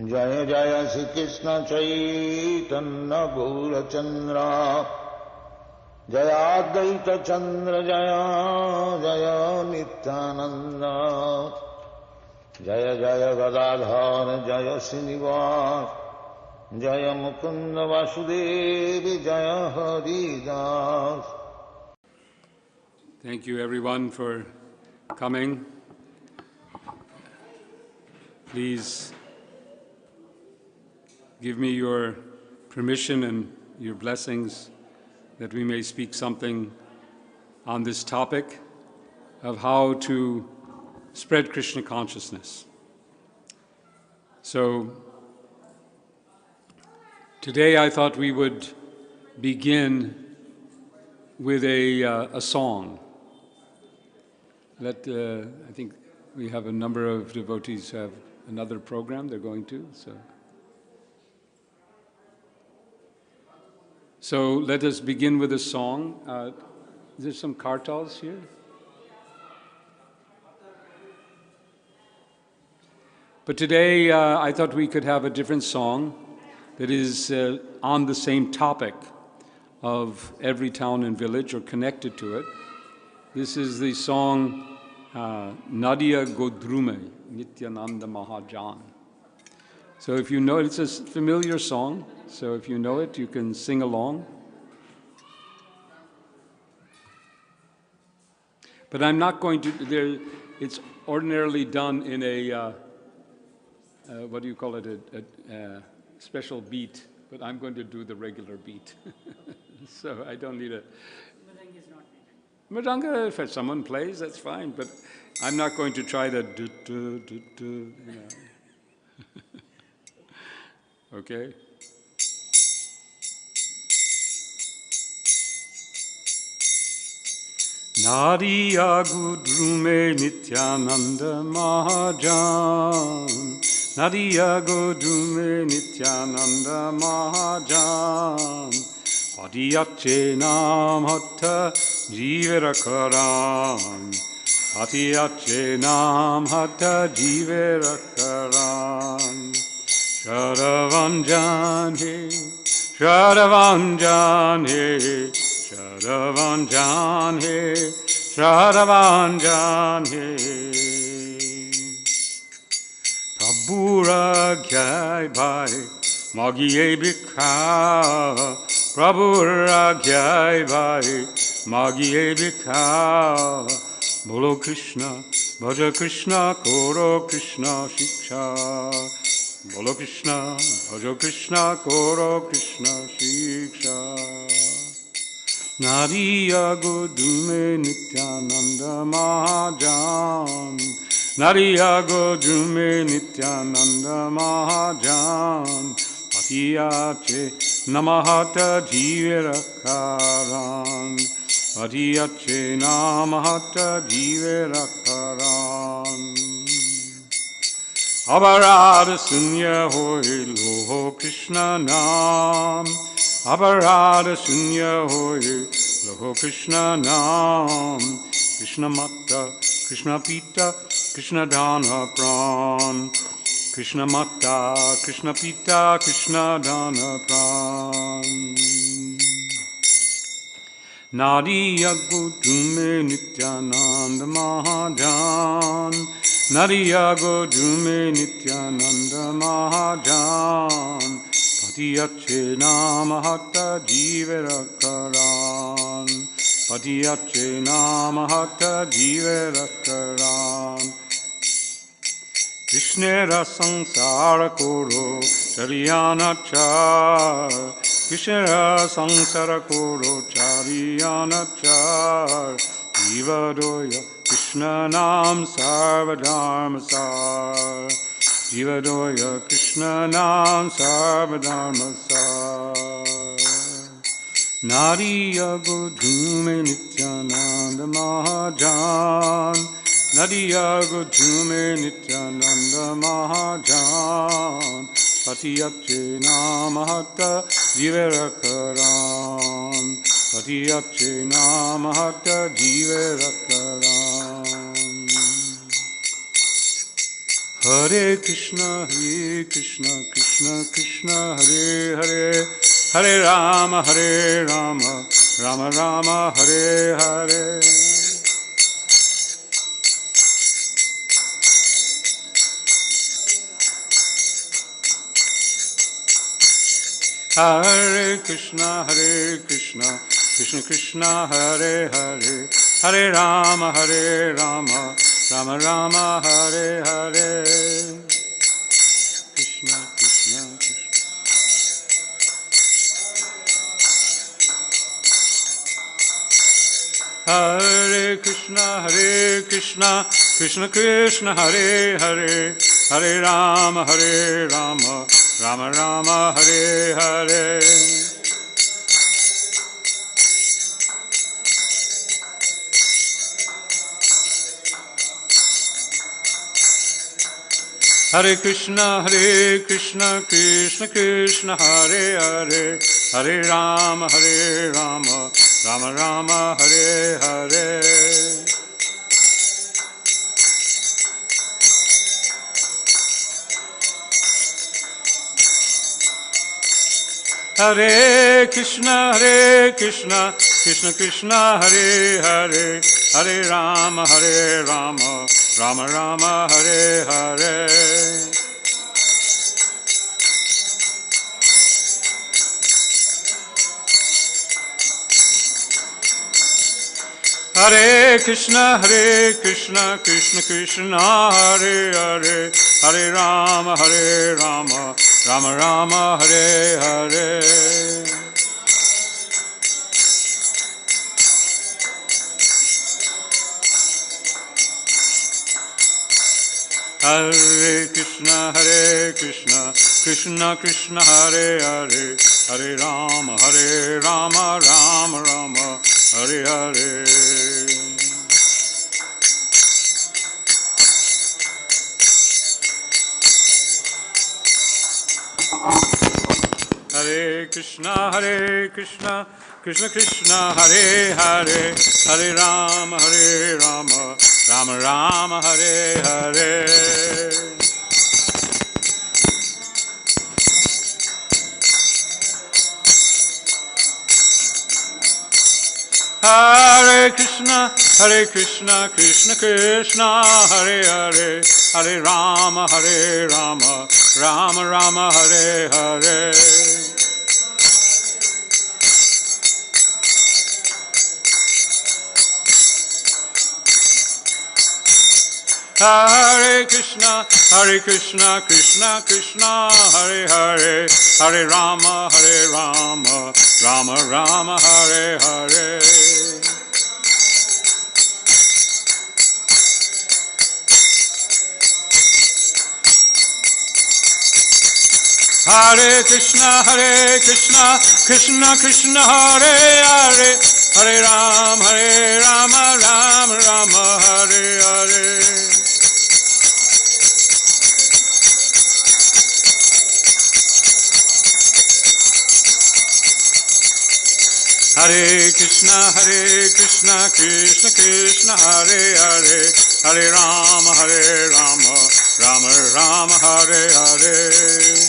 Jaya Jaya Sri Krishna Chaitanya Gaurachandra Jaya Advaita Chandra Jaya Jaya Nityananda Jaya Jaya Gadadhar Jaya Srinivas Jaya Mukunda Vasudevi Jaya Haridas. Thank you everyone for coming. Please give me your permission and your blessings that we may speak something on this topic of how to spread Krishna consciousness. So today I thought we would begin with a song. I think we have a number of devotees who have another program they're going to. So let us begin with a song. Is there some kartals here? But today I thought we could have a different song that is on the same topic of every town and village or connected to it. This is the song Nadia Gudrume, Nityananda Mahajan. So if you know it, it's a familiar song, so if you know it, you can sing along. But I'm not going to, it's ordinarily done in a, what do you call it, a special beat, but I'm going to do the regular beat. So I don't need a... Mridanga, if someone plays, that's fine, but I'm not going to try to you know. Okay? Nadia Gudrume Nityananda Mahajan Nadia Gudrume Nityananda Mahajan Patiyache Nam Hatta Jivera Karan Patiyache Nam Hatta Jivera Karan Shadavanjan He Shadavanjan He Shadavanjan He Shadavanjan He Prabhura Gyai Bhai Magiye Bikha Prabhura Gyai Bhai Magiye Bikha Bolo Krishna Bhaja Krishna Koro Krishna Shiksha Bolo Krishna Bhaja Krishna Koro Krishna Shiksha Nadia Gudrume Nityananda Mahajan Nadia Gudrume Nityananda Mahajan Patiyache Namahata Jivera Karan Patiyache Namahata Jivera Karan Abarada Sunya Hoi Loho Krishna Nam Abarada Sunya Hoi Loho Krishna Nam Krishna Mata Krishna Pita Krishna Dana Pran Krishna Mata Krishna Pita Krishna Dana Pran Nadia Gudrume Nityananda Mahajan Nadia Gudrume Nityananda Mahajan Patiyache Namahata Jivera Karan Patiyache Namahata Jivera Karan Krishnera Sangsara Koro Chariyana Char Krishnera Sangsara Koro Chariyana Char Jivadoya Krishna Nam Sarvadharma Sar Jivadoya Krishna Nam Sarvadharma Sar Nadia Gudrume Nityananda Mahajan Nadia Gudrume Nityananda Mahajan Patiyache Namahata Jivera Karan Patiyache Namahata Jivera Karan Hare Krishna, Krishna Krishna, Hare Hare, Hare Rama, Rama Rama, Hare Hare. Hare Krishna, Krishna Krishna, Hare Hare, Hare Rama, Rama Rama, Hare Hare. Krishna Krishna Krishna. Hare Krishna, Krishna Krishna, Hare Hare, Hare Rama, Rama Rama, Hare Hare. Hare Krishna, Krishna Krishna, Hare Hare, Hare Rama, Rama Rama, Hare Hare. Hare Krishna, Krishna Krishna, Hare Hare, Hare Rama, Rama Rama, Hare Hare. Hare Krishna, Krishna Krishna, Hare Hare, Hare Rama, Rama Rama, Hare Hare. Hare Krishna, Krishna Krishna, Hare Hare, Hare Rama, Rama Rama, Hare Hare. Hare Krishna, Krishna Krishna, Hare Hare, Hare Rama, Rama Rama, Hare Hare. Hare Krishna, Krishna Krishna, Hare Hare, Hare Rama, Rama Rama, Hare Hare. Hare Krishna, Krishna Krishna, Hare Hare, Hare Rama, Rama Rama, Hare Hare. Hare Krishna, Krishna Krishna, Hare Hare, Hare Rama, Rama Rama, Hare Hare. Hare Krishna, Krishna Krishna, Hare Hare, Hare Rama, Rama Rama, Hare Hare. Hare Krishna, Krishna Krishna, Hare Hare, Hare Rama, Rama Rama, Hare Hare.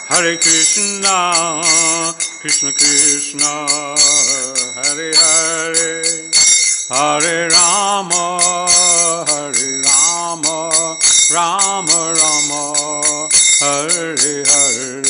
Hare Krishna, Krishna Krishna, Hare Hare, Hare Rama, Rama Rama, Hare Hare.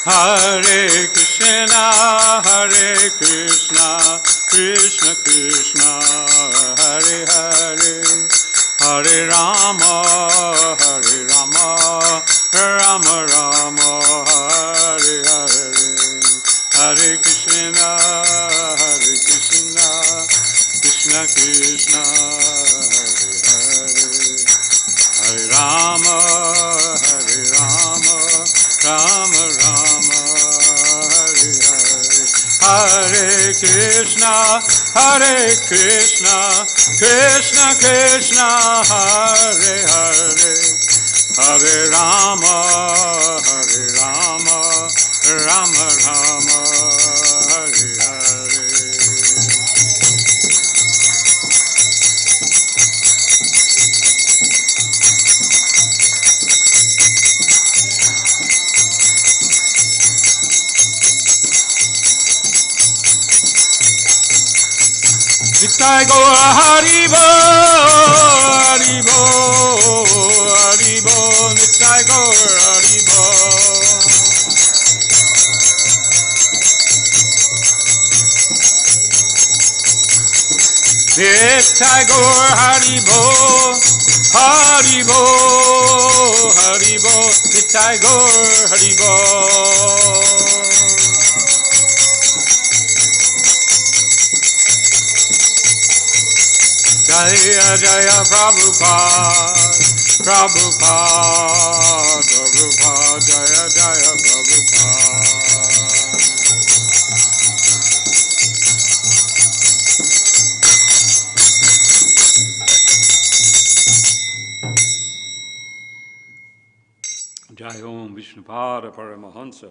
Hare Krishna, Krishna Krishna, Hare Hare, Hare Rama, Rama Rama, Hare Hare, Hare Krishna, Krishna Krishna, Hare Hare, Hare Rama, Rama Rama, Hare Hare, Hare Krishna, Krishna Krishna, Hare Hare, Hare Rama, Rama Rama, Hare Hare. Nitai Gaur Hari Bo, Hari Bo, Hari Bo, Nitai Gaur Hari Bo. Nitai Gaur Hari Bo, Hari Bo, Hari Bo, Nitai Gaur Hari Bo. Jaya Jaya Prabhupada, Prabhupada, Prabhupada, Jaya Jaya Prabhupada. Jai Om Vishnupada Paramahansa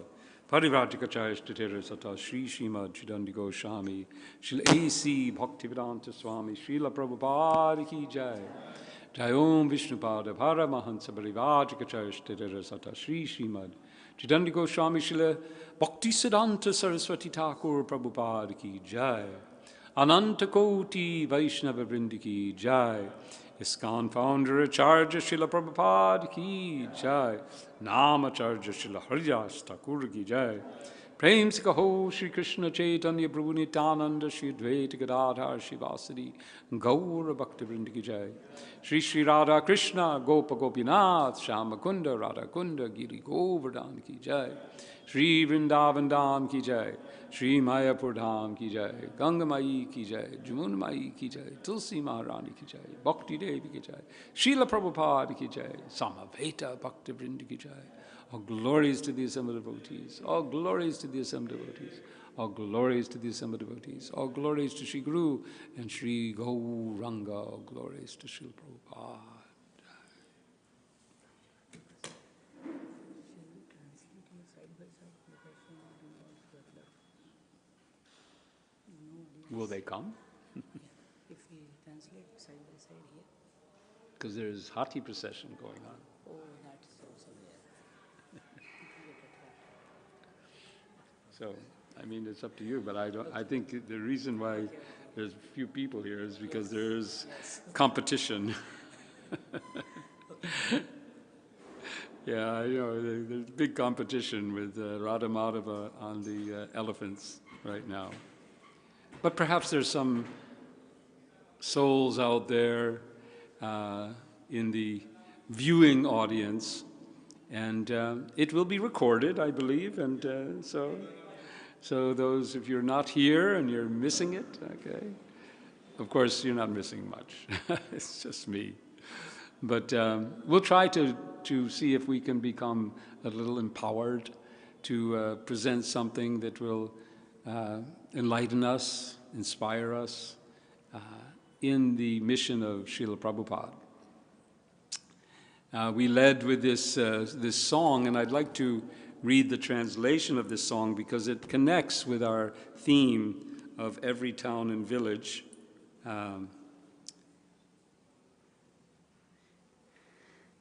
Parivrajikacharya Statera Sata Sri Srimad Chidandi Goswami Srila A.C. Bhaktivedanta Swami Srila Prabhupada Ki Jai. Jai Om Vishnupada Paramahansa Parivrajikacharya Statera Sata Sri Srimad Chidandi Goswami Srila Bhaktisiddhanta Saraswati Thakur Prabhupada Ki Jai. Ananta Koti Vaishnava Vrindi Ki Jai. ISKCON founder Acharya Srila Prabhupada Ki Jai. Namacharya Srila Haridas Thakur Ki Jai. Prem se kaho Shri Krishna Chaitanya Prabhu Nityananda Shri Advaita Gadadhar Shivasadi Gaura Bhakta Vrinda Ki Jai. Shri Shri Radha Krishna Gopa Gopinath Shama Kunda Radha Kunda Giri Govardhan Ki Jai. Shri Vrindavan Dham Ki Jai. Sri Mayapur Dham Ki Jai. Ganga Mai Ki Jai. Jamuna Mai Ki Jai. Tulsi Maharani Ki Jai. Bhakti Devi Ki Jai. Srila Prabhupada Ki Jai. Samaveta Bhakta Vrinda Ki Jai. All glories to the assembled devotees. All glories to the assembled devotees. All glories to the assembled devotees. All glories to Sri Guru and Sri Gauranga. All glories to Srila Prabhupada. Will they come? If we translate side by side here. Because there's Hati procession going on. Oh, that's also there. So, I mean, it's up to you, but I think the reason why there's few people here is because there's competition. Yeah, you know, there's big competition with Radha Madhava on the elephants right now. But perhaps there's some souls out there in the viewing audience, and it will be recorded, I believe, and so those, if you're not here and you're missing it, okay, of course you're not missing much. It's just me. But we'll try to see if we can become a little empowered to present something that will enlighten us, inspire us in the mission of Srila Prabhupada. We led with this song, and I'd like to read the translation of this song because it connects with our theme of every town and village. In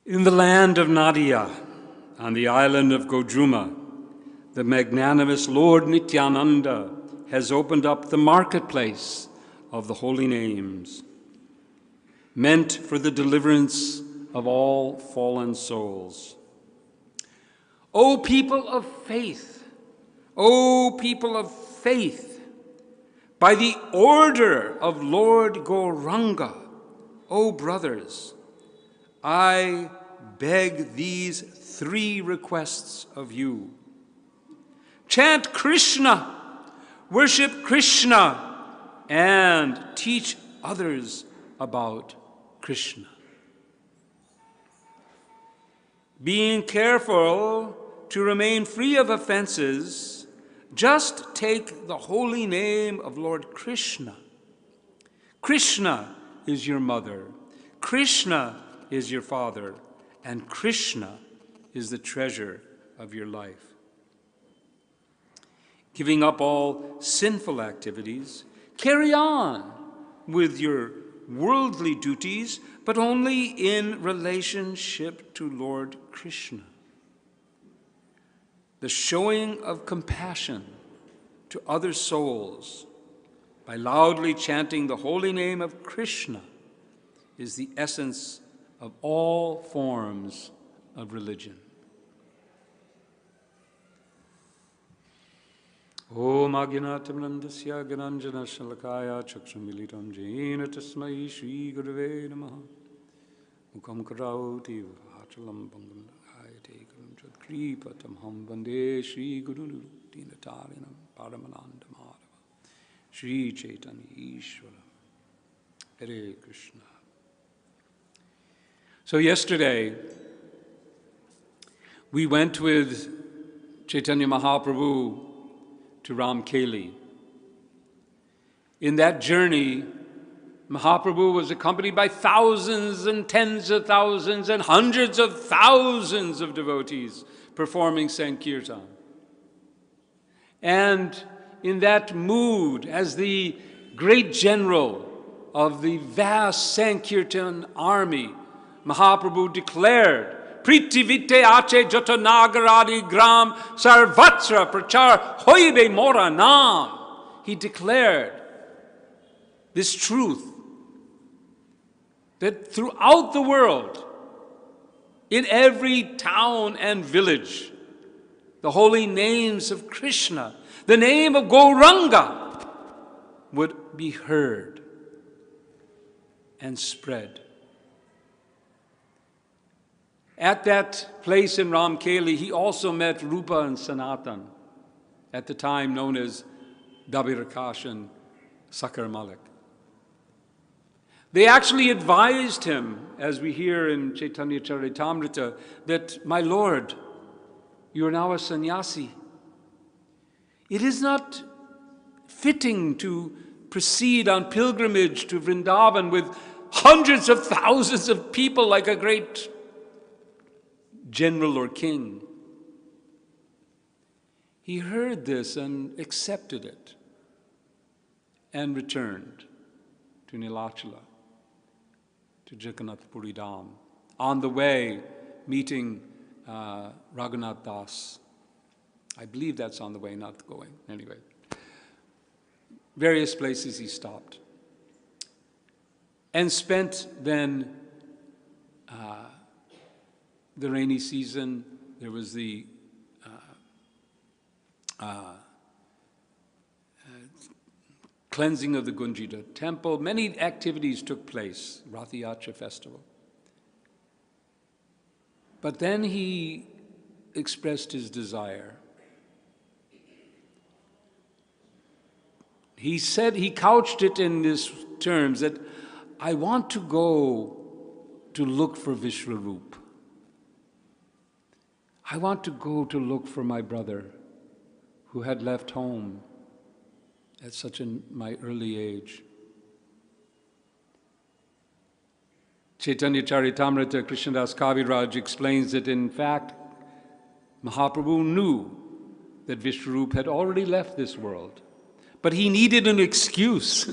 the land of Nadia, on the island of Gudrume, the magnanimous Lord Nityananda has opened up the marketplace of the holy names, meant for the deliverance of all fallen souls. O people of faith, O people of faith, by the order of Lord Gauranga, O brothers, I beg these 3 requests of you. Chant Krishna, worship Krishna, and teach others about Krishna. Being careful to remain free of offenses, just take the holy name of Lord Krishna. Krishna is your mother, Krishna is your father, and Krishna is the treasure of your life. Giving up all sinful activities, carry on with your worldly duties, but only in relationship to Lord Krishna. The showing of compassion to other souls by loudly chanting the holy name of Krishna is the essence of all forms of religion. Om Agyanathamrandasya Gyananjana Shalakaya Chakshmilitam Jaina Tasmai Shri Gurave Namaha Mukam Karauti Vachalam Bangam Ayate Karam Chakripatam Ham Vande Shri Guru Dinatarinam Paramananda Madhava Shri Chaitanya Ishwaram. Hare Krishna. So yesterday, we went with Chaitanya Mahaprabhu to Ramkeli. In that journey, Mahaprabhu was accompanied by thousands and tens of thousands and hundreds of thousands of devotees performing Sankirtan. And in that mood, as the great general of the vast Sankirtan army, Mahaprabhu declared, Priti Vite Ache Jata Nagaradi Gram Sarvatra Prachar Hoibe Mora Nam. He declared this truth that throughout the world, in every town and village, the holy names of Krishna, the name of Gauranga, would be heard and spread. At that place in Ramkeli, he also met Rupa and Sanatan, at the time known as Dabirakash and Sakar Malik. They actually advised him, as we hear in Chaitanya Charitamrita, that, my Lord, you are now a sannyasi. It is not fitting to proceed on pilgrimage to Vrindavan with hundreds of thousands of people like a great general or king. He heard this and accepted it and returned to Nilachala, to Jagannath Puri Dham. On the way, meeting Raghunath Das. I believe that's on the way, not going. Anyway, various places he stopped. And spent then the rainy season. There was the cleansing of the Gunjita temple. Many activities took place, Rathiyacha festival. But then he expressed his desire. He said, he couched it in these terms that I want to go to look for Vishwarup. I want to go to look for my brother who had left home at such my early age. Chaitanya Charitamrita Krishnadas Kaviraj explains that in fact, Mahaprabhu knew that Vishwarup had already left this world, but he needed an excuse.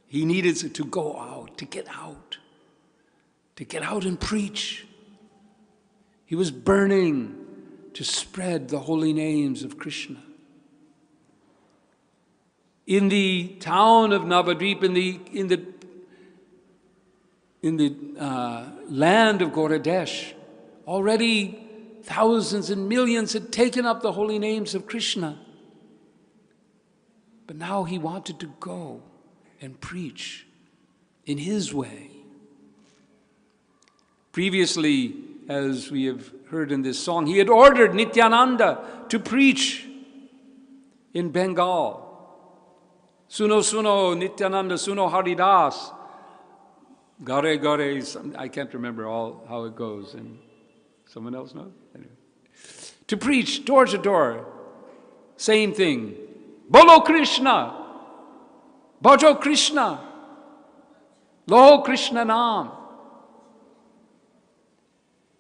He needed to go out, to get out and preach. He was burning to spread the holy names of Krishna. In the town of Navadvip, in the land of Gauradesh, already thousands and millions had taken up the holy names of Krishna. But now he wanted to go and preach in his way. Previously, as we have heard in this song, he had ordered Nityananda to preach in Bengal. Suno suno Nityananda, suno Haridas. Gare gare, I can't remember all how it goes. And someone else knows? Anyway. To preach door to door, same thing. Bolo Krishna, Bhajo Krishna, Loho Krishna Nam.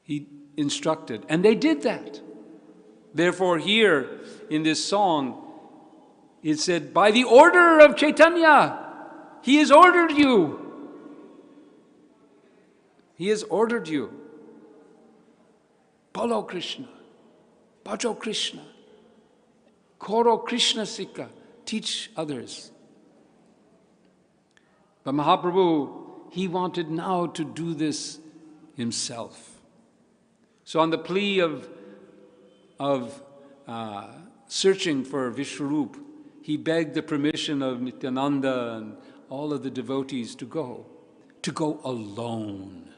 He instructed, and they did that. Therefore, here in this song, it said, by the order of Chaitanya, he has ordered you. He has ordered you. Bolo Krishna, Bhajo Krishna, Koro Krishna Sikha, teach others. But Mahaprabhu, he wanted now to do this himself. So on the plea of searching for Vishwarup, he begged the permission of Nityananda and all of the devotees to go alone.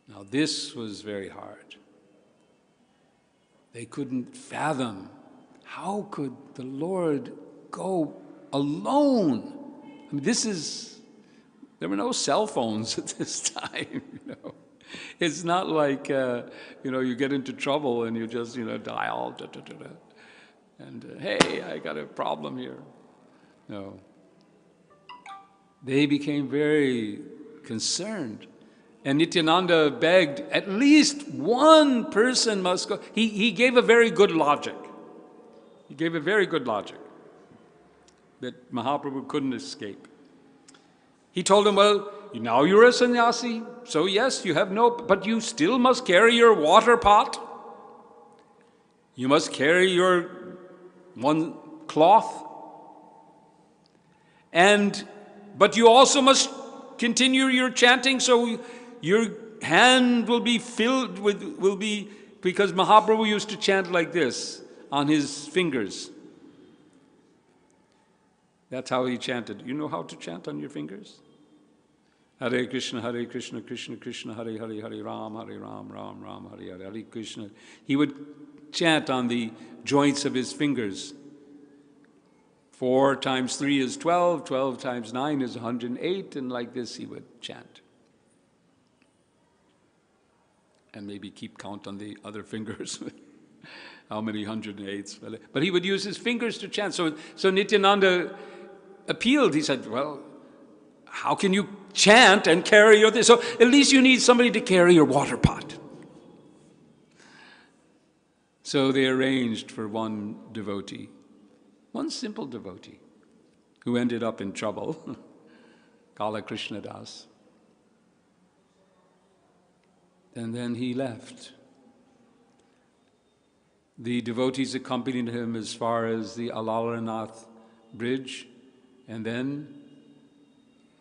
Now this was very hard. They couldn't fathom, how could the Lord go alone? I mean, there were no cell phones at this time, It's not like, you get into trouble and you just, dial, and hey, I got a problem here. No. They became very concerned. And Nityananda begged, at least one person must go. He gave a very good logic. He gave a very good logic that Mahaprabhu couldn't escape. He told him, well, now you're a sannyasi, so yes, you have but you still must carry your water pot. You must carry your one cloth. But you also must continue your chanting, so your hand will be filled because Mahaprabhu used to chant like this on his fingers. That's how he chanted. You know how to chant on your fingers? Hare Krishna, Krishna Krishna, Hare Hare, Hare Ram, Ram Ram, Hare Hare, Hare Krishna. He would chant on the joints of his fingers. 4 times 3 is 12, 12 times 9 is 108, and like this he would chant. And maybe keep count on the other fingers, how many 108s. But he would use his fingers to chant. So Nityananda appealed. He said, well, how can you chant and carry your this? So at least you need somebody to carry your water pot. So they arranged for one devotee, one simple devotee, who ended up in trouble, Kala Krishna Das. And then he left. The devotees accompanied him as far as the Alalanath bridge, and then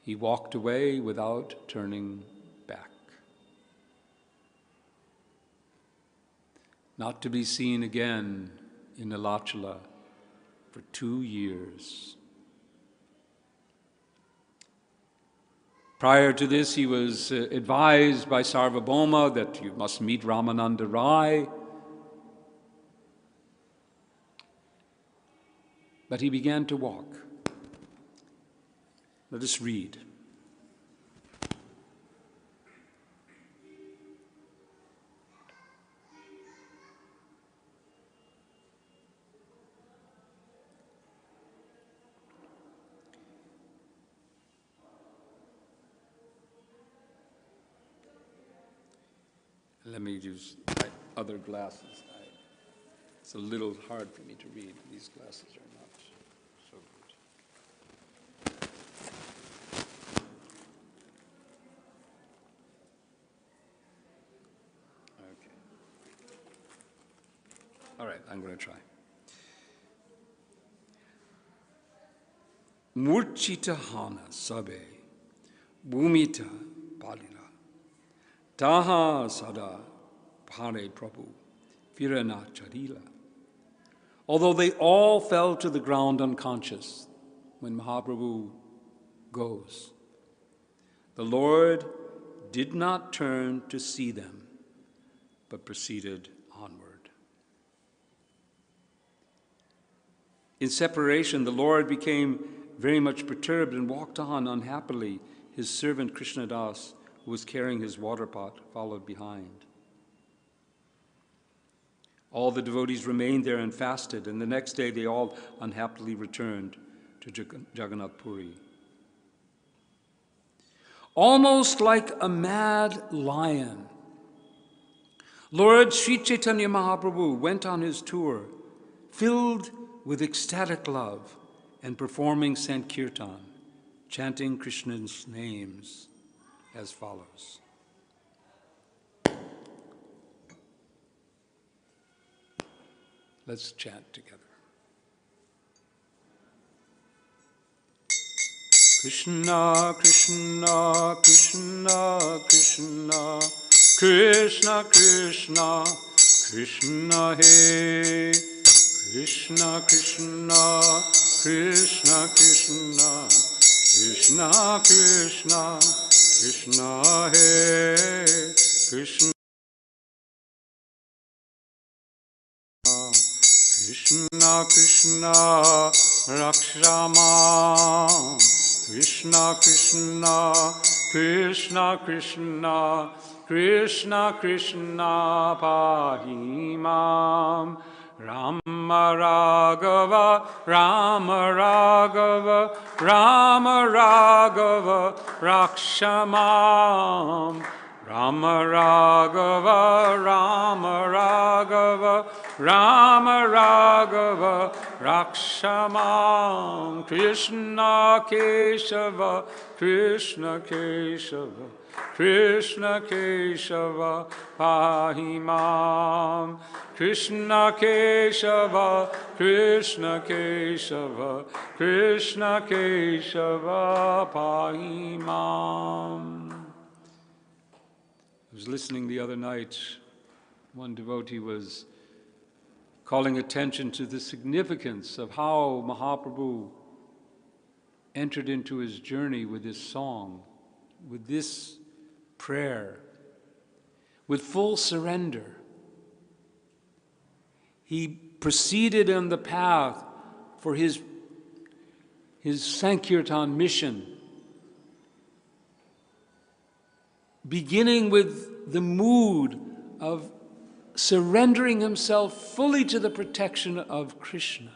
he walked away without turning back. Not to be seen again in Nilachala for 2 years. Prior to this, he was advised by Sarvabhauma that you must meet Ramananda Rai. But he began to walk. Let us read. Let me use my other glasses. It's a little hard for me to read. These glasses are not so good. Okay. All right, I'm going to try. Murchita hana sabe, bhumita palila, taha sada Pare Prabhu, Firana Charila. Although they all fell to the ground unconscious when Mahaprabhu goes, the Lord did not turn to see them, but proceeded onward. In separation, the Lord became very much perturbed and walked on unhappily. His servant Krishnadas, who was carrying his water pot, followed behind. All the devotees remained there and fasted, and the next day they all unhappily returned to Jagannath Puri. Almost like a mad lion, Lord Sri Chaitanya Mahaprabhu went on his tour, filled with ecstatic love and performing Sankirtan, chanting Krishna's names as follows. Let's chant together. Krishna, Krishna, Krishna, Krishna, Krishna, Krishna, Krishna, He. Krishna, Krishna, Krishna, Krishna, Krishna, Krishna, Krishna, He. Krishna, Krishna, Krishna, Rakshama. Krishna, Krishna, Krishna, Krishna, Krishna, Krishna, Pahimam. Rama Raghava, Rama Raghava, Rama Raghava, Rakshamam. Rama Raghava, Rama Raghava, Rama Raghava, Rakshamam. Krishna Keshava, Krishna Keshava, Krishna Keshava, Pahimam. Krishna Keshava, Krishna Keshava, Krishna Keshava, Pahimam. I was listening the other night. One devotee was calling attention to the significance of how Mahaprabhu entered into his journey with this song, with this prayer, with full surrender. He proceeded on the path for his Sankirtan mission, beginning with the mood of surrendering himself fully to the protection of Krishna.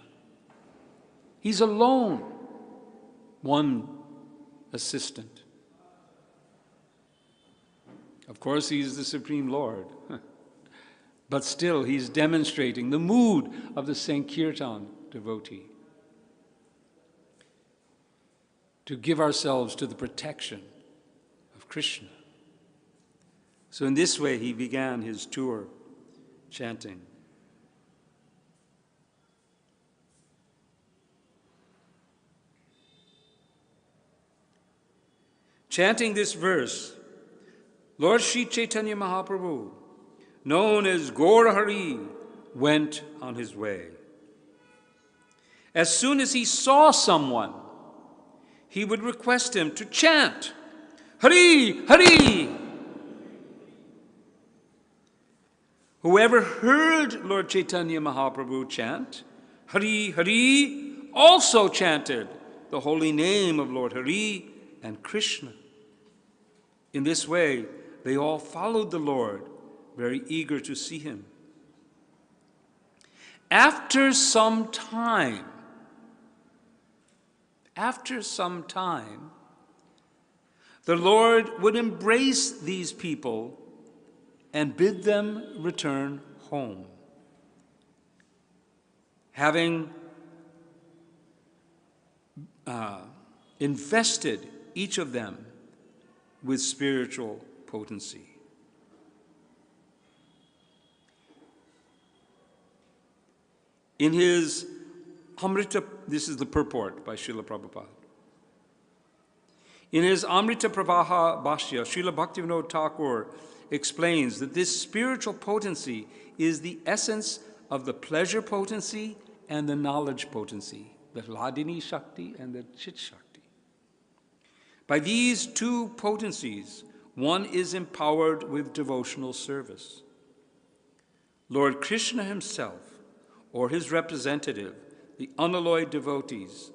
He's alone, one assistant. Of course, he's the Supreme Lord, but still he's demonstrating the mood of the Sankirtan devotee, to give ourselves to the protection of Krishna. So in this way, he began his tour, chanting. Chanting this verse, Lord Sri Chaitanya Mahaprabhu, known as Gaur Hari, went on his way. As soon as he saw someone, he would request him to chant, Hari, Hari. Whoever heard Lord Chaitanya Mahaprabhu chant, Hari, Hari, also chanted the holy name of Lord Hari and Krishna. In this way, they all followed the Lord, very eager to see him. After some time, the Lord would embrace these people and bid them return home, having invested each of them with spiritual potency. In his Amrita, this is the purport by Srila Prabhupada. In his Amrita Pravaha Bhashya, Srila Bhaktivinoda Thakur explains that this spiritual potency is the essence of the pleasure potency and the knowledge potency, the Hladini Shakti and the Chit Shakti. By these two potencies, one is empowered with devotional service. Lord Krishna himself, or his representative, the unalloyed devotees,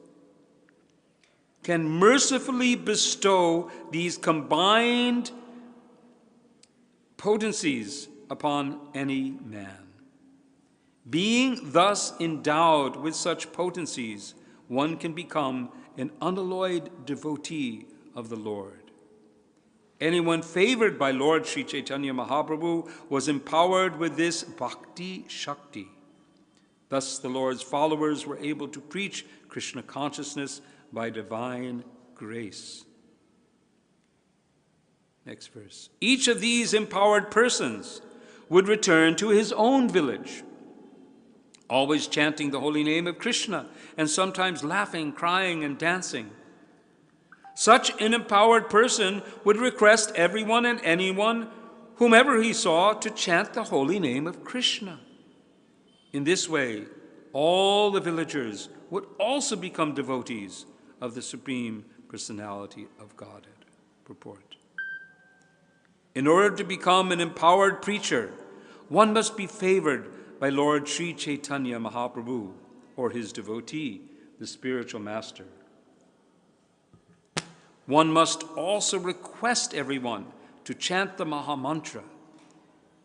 can mercifully bestow these combined potencies upon any man. Being thus endowed with such potencies, one can become an unalloyed devotee of the Lord. Anyone favored by Lord Sri Chaitanya Mahaprabhu was empowered with this bhakti shakti. Thus the Lord's followers were able to preach Krishna consciousness by divine grace. Next verse. Each of these empowered persons would return to his own village, always chanting the holy name of Krishna, and sometimes laughing, crying, and dancing. Such an empowered person would request everyone and anyone, whomever he saw, to chant the holy name of Krishna. In this way, all the villagers would also become devotees of the Supreme Personality of Godhead. Purport. In order to become an empowered preacher, one must be favored by Lord Sri Chaitanya Mahaprabhu, or his devotee, the spiritual master. One must also request everyone to chant the Mahamantra.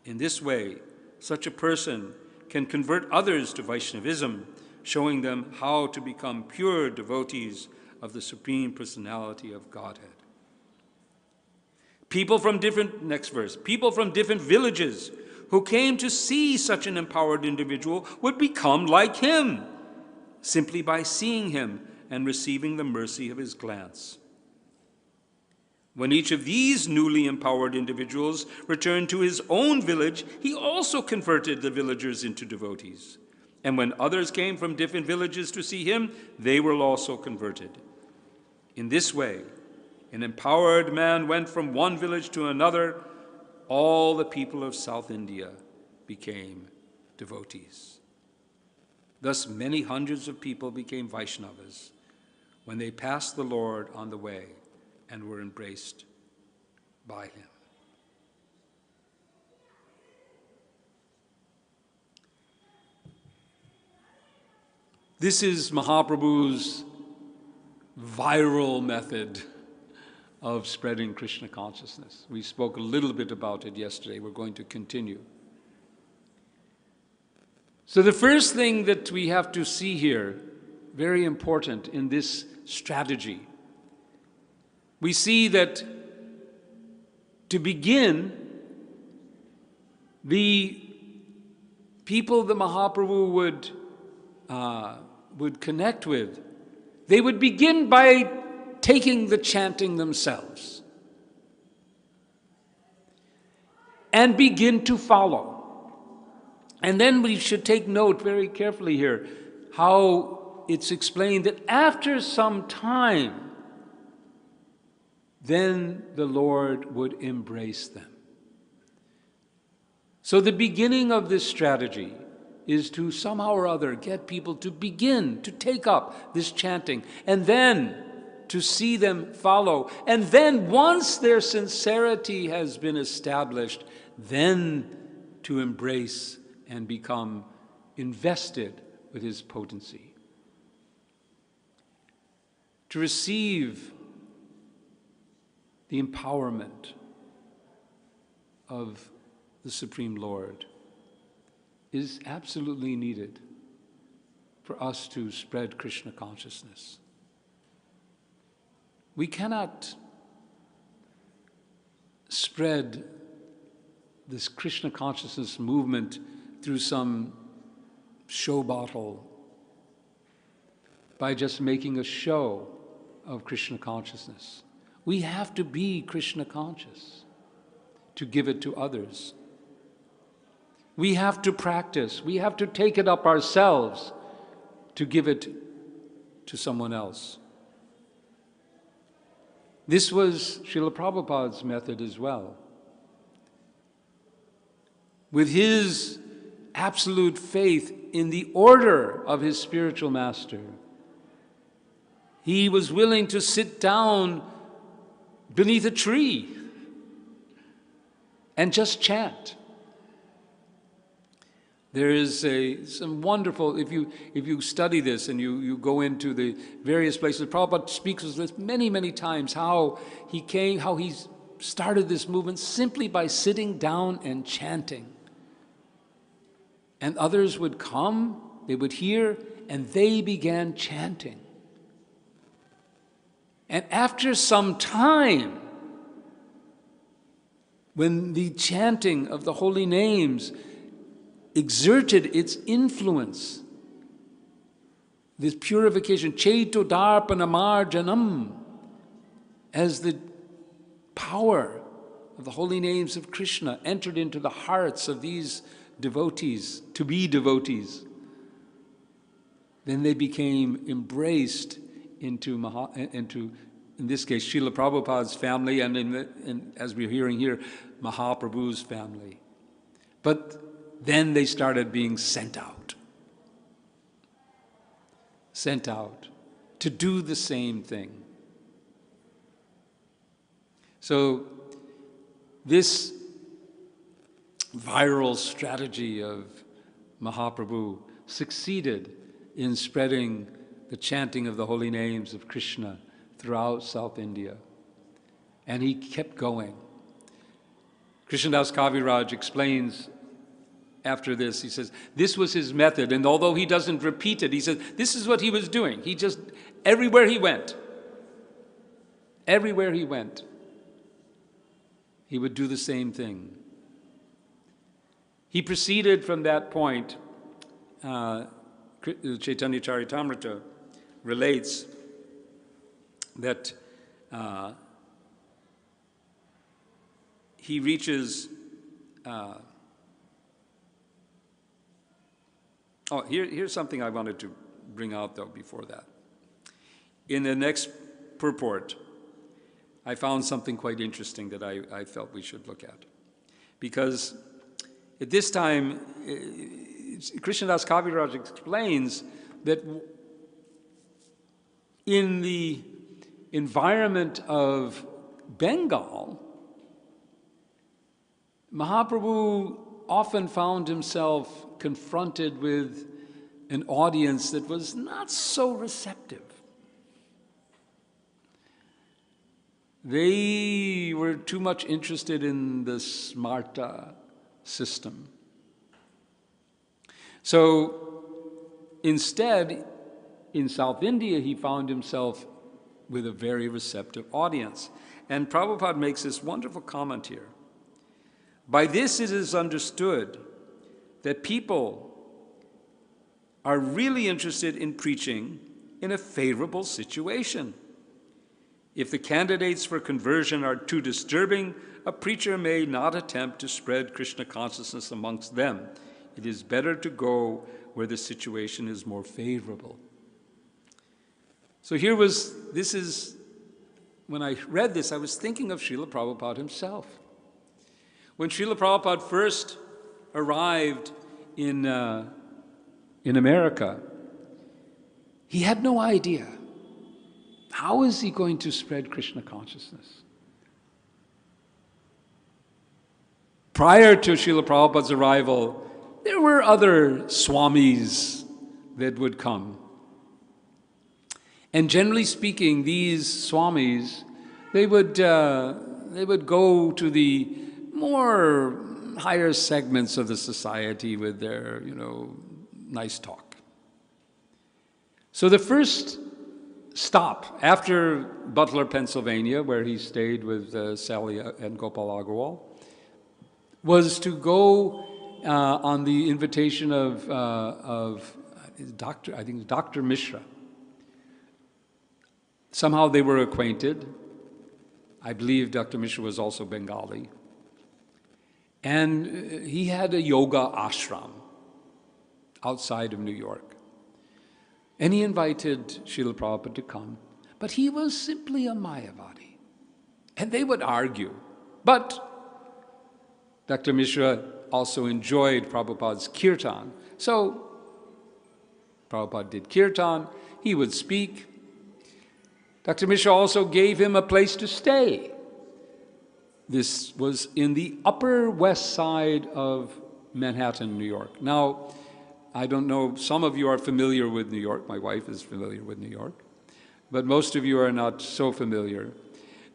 In this way, such a person can convert others to Vaishnavism, showing them how to become pure devotees of the Supreme Personality of Godhead. Next verse, people from different villages who came to see such an empowered individual would become like him, simply by seeing him and receiving the mercy of his glance. When each of these newly empowered individuals returned to his own village, he also converted the villagers into devotees. And when others came from different villages to see him, they were also converted. In this way, an empowered man went from one village to another. All the people of South India became devotees. Thus, many hundreds of people became Vaishnavas when they passed the Lord on the way and were embraced by him. This is Mahaprabhu's viral method of spreading Krishna consciousness. We spoke a little bit about it yesterday. We're going to continue. So the first thing that we have to see here, very important in this strategy, we see that to begin, the people the Mahaprabhu would connect with, they would begin by taking the chanting themselves and begin to follow. And then we should take note very carefully here how it's explained that after some time, then the Lord would embrace them. So the beginning of this strategy is to somehow or other get people to begin to take up this chanting, and then to see them follow. And then once their sincerity has been established, then to embrace and become invested with his potency. To receive the empowerment of the Supreme Lord is absolutely needed for us to spread Krishna consciousness. We cannot spread this Krishna consciousness movement through some show bottle by just making a show of Krishna consciousness. We have to be Krishna conscious to give it to others. We have to practice. We have to take it up ourselves to give it to someone else. This was Srila Prabhupada's method as well. with his absolute faith in the order of his spiritual master, he was willing to sit down beneath a tree and just chant. There is some wonderful, if you study this and you go into the various places, Prabhupada speaks of this many, many times, how he started this movement simply by sitting down and chanting. And others would come, they would hear, and they began chanting. And after some time, when the chanting of the holy names exerted its influence, this purification, Chaito Darpanamarjanam, as the power of the holy names of Krishna entered into the hearts of these devotees, to be devotees, then they became embraced into, in this case, Srila Prabhupada's family, and as we're hearing here, Mahaprabhu's family. But then they started being sent out to do the same thing. So this viral strategy of Mahaprabhu succeeded in spreading the chanting of the holy names of Krishna throughout South India. And he kept going. Krishnadas Kaviraj explains after this, he says, this was his method, and although he doesn't repeat it, he says, this is what he was doing. He just, everywhere he went, he would do the same thing. He proceeded from that point, Chaitanya Charitamrita relates that he reaches, here's something I wanted to bring out though before that. In the next purport, I found something quite interesting that I felt we should look at. Because at this time, Krishnadas Kaviraj explains that in the environment of Bengal, Mahaprabhu often found himself confronted with an audience that was not so receptive. They were too much interested in the smarta system. So instead, in South India, he found himself with a very receptive audience. And Prabhupada makes this wonderful comment here. By this it is understood that people are really interested in preaching in a favorable situation. If the candidates for conversion are too disturbing, a preacher may not attempt to spread Krishna consciousness amongst them. It is better to go where the situation is more favorable. So when I read this, I was thinking of Srila Prabhupada himself. When Srila Prabhupada first arrived in America, he had no idea. How is he going to spread Krishna consciousness? Prior to Srila Prabhupada's arrival, there were other swamis that would come. And generally speaking, these swamis, they would go to the more higher segments of the society with their, nice talk. So the first stop after Butler, Pennsylvania, where he stayed with Sally and Gopal Agarwal, was to go on the invitation of Dr. Mishra. Somehow they were acquainted. I believe Dr. Mishra was also Bengali. And he had a yoga ashram outside of New York. And he invited Srila Prabhupada to come. But he was simply a Mayavadi. And they would argue. But Dr. Mishra also enjoyed Prabhupada's kirtan. So Prabhupada did kirtan, he would speak. Dr. Mishra also gave him a place to stay. This was in the Upper West Side of Manhattan, New York. Now, I don't know, some of you are familiar with New York. My wife is familiar with New York. But most of you are not so familiar.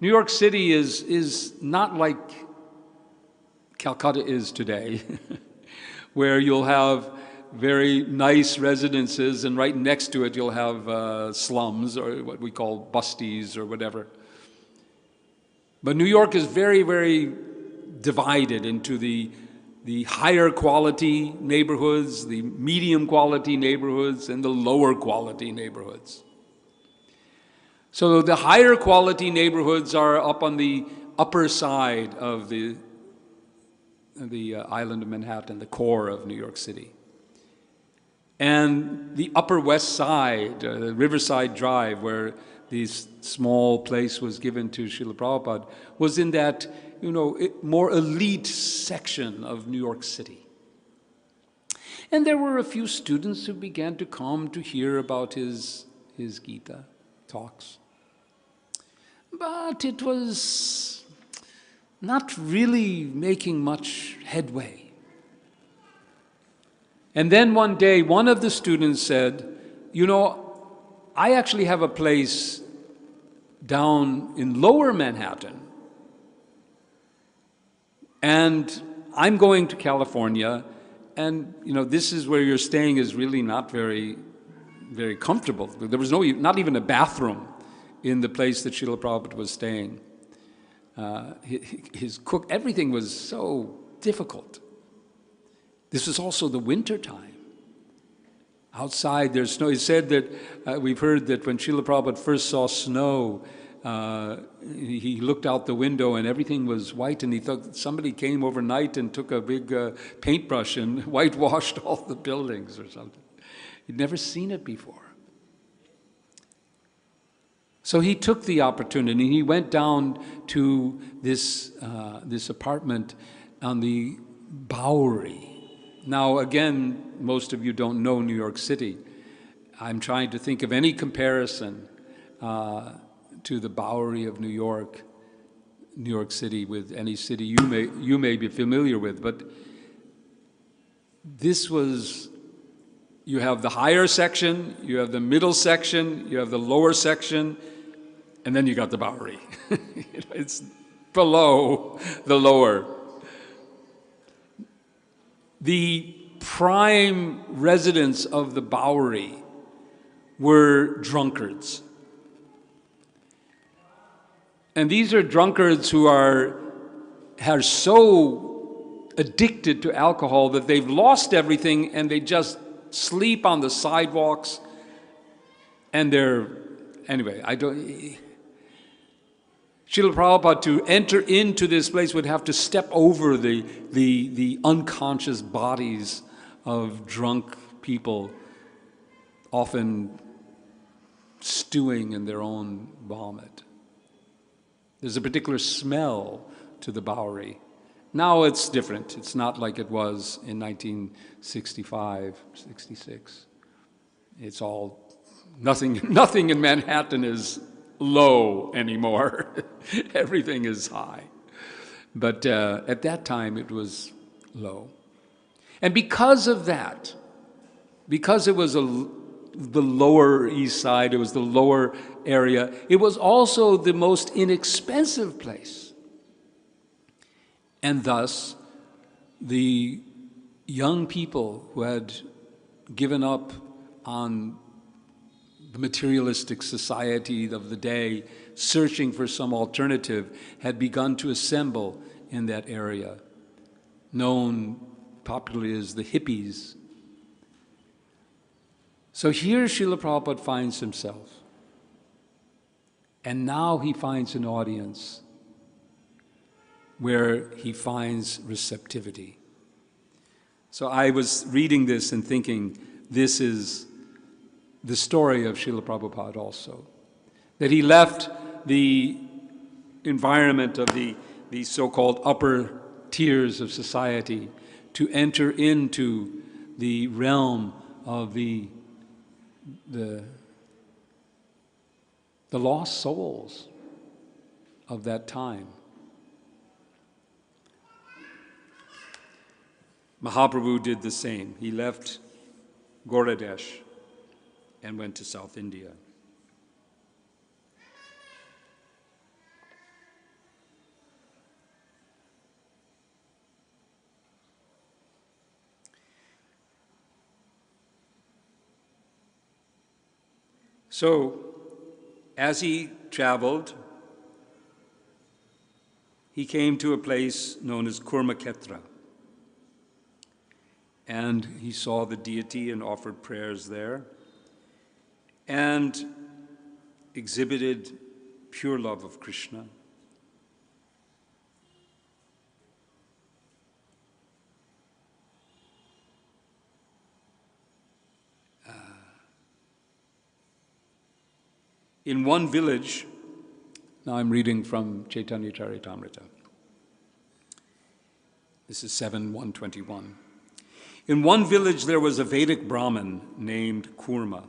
New York City is not like Calcutta is today, where you'll have very nice residences, and right next to it you'll have slums, or what we call busties or whatever. But New York is very, very divided into the higher quality neighborhoods, the medium quality neighborhoods, and the lower quality neighborhoods. So the higher quality neighborhoods are up on the upper side of the island of Manhattan, the core of New York City. And the Upper West Side, Riverside Drive, where this small place was given to Srila Prabhupada, was in that, more elite section of New York City. And there were a few students who began to come to hear about his Gita talks. But it was not really making much headway. And then one day, one of the students said, I actually have a place down in lower Manhattan, and I'm going to California, and this is where you're staying is really not very, very comfortable. There was not even a bathroom in the place that Srila Prabhupada was staying. His cook, everything was so difficult. This was also the winter time. Outside there's snow. He said that, we've heard that when Srila Prabhupada first saw snow, he looked out the window and everything was white, and he thought somebody came overnight and took a big paintbrush and whitewashed all the buildings or something. He'd never seen it before. So he took the opportunity. He went down to this apartment on the Bowery. Now, again, most of you don't know New York City. I'm trying to think of any comparison to the Bowery of New York City, with any city you may be familiar with. But this was, you have the higher section, you have the middle section, you have the lower section, and then you got the Bowery. It's below the lower. The prime residents of the Bowery were drunkards. And these are drunkards who are so addicted to alcohol that they've lost everything, and they just sleep on the sidewalks, and anyway, Srila Prabhupada, to enter into this place, would have to step over the unconscious bodies of drunk people, often stewing in their own vomit. There's a particular smell to the Bowery. Now it's different. It's not like it was in 1965, 66. It's all, nothing in Manhattan is low anymore. Everything is high. But at that time it was low. And because of that, because it was the lower east side, it was the lower area, it was also the most inexpensive place. And thus, the young people who had given up on the materialistic society of the day, searching for some alternative, had begun to assemble in that area, known popularly as the hippies. So here Srila Prabhupada finds himself. And now he finds an audience where he finds receptivity. So I was reading this and thinking, this is the story of Srila Prabhupada also. That he left the environment of the so-called upper tiers of society to enter into the realm of the lost souls of that time. Mahaprabhu did the same. He left Gauradesh and went to South India. So, as he traveled, he came to a place known as Kurmaketra. And he saw the deity and offered prayers there and exhibited pure love of Krishna. In one village, now I'm reading from Chaitanya Charitamrita. This is 7:121. In one village there was a Vedic Brahmin named Kurma.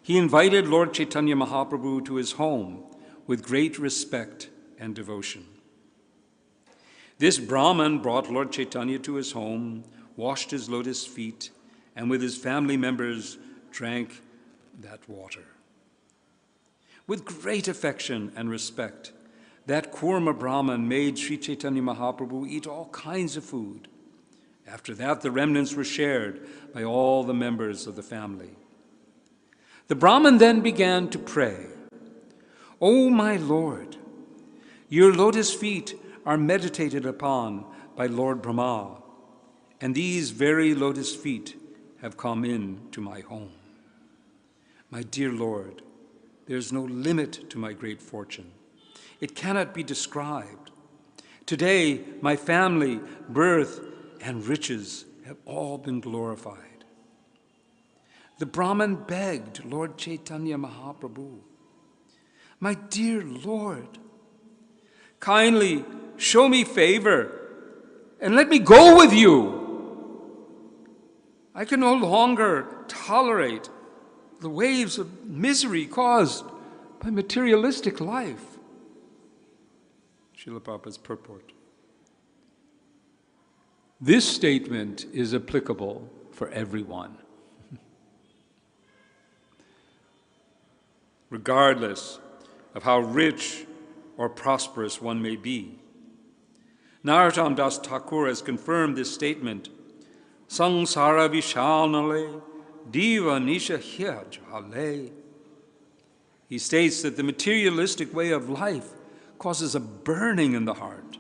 He invited Lord Chaitanya Mahaprabhu to his home with great respect and devotion. This Brahmin brought Lord Chaitanya to his home, washed his lotus feet, and with his family members drank that water. With great affection and respect, that Kurma Brahmin made Sri Chaitanya Mahaprabhu eat all kinds of food. After that, the remnants were shared by all the members of the family. The Brahmin then began to pray, "O my Lord, your lotus feet are meditated upon by Lord Brahma, and these very lotus feet have come in to my home. My dear Lord, there is no limit to my great fortune. It cannot be described. Today, my family, birth, and riches have all been glorified." The Brahmin begged Lord Chaitanya Mahaprabhu, "My dear Lord, kindly show me favor and let me go with you. I can no longer tolerate the waves of misery caused by materialistic life." Srila Prabhupada's purport. This statement is applicable for everyone, regardless of how rich or prosperous one may be. Narottam Das Thakur has confirmed this statement. Sangsara vishalnale diva nisha jale. He states that the materialistic way of life causes a burning in the heart,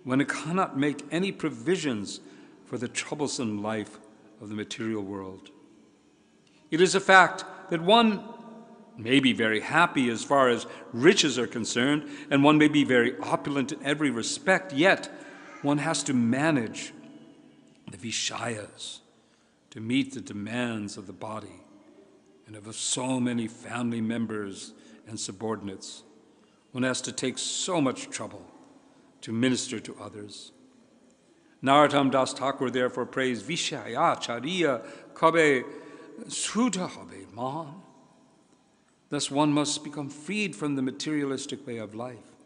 when it cannot make any provisions for the troublesome life of the material world. It is a fact that one may be very happy as far as riches are concerned, and one may be very opulent in every respect, yet one has to manage the vishayas to meet the demands of the body and of so many family members and subordinates. One has to take so much trouble to minister to others. Narottam Das Thakur therefore prays, "Vishaya chariya kabe sudha habe man." Thus one must become freed from the materialistic way of life.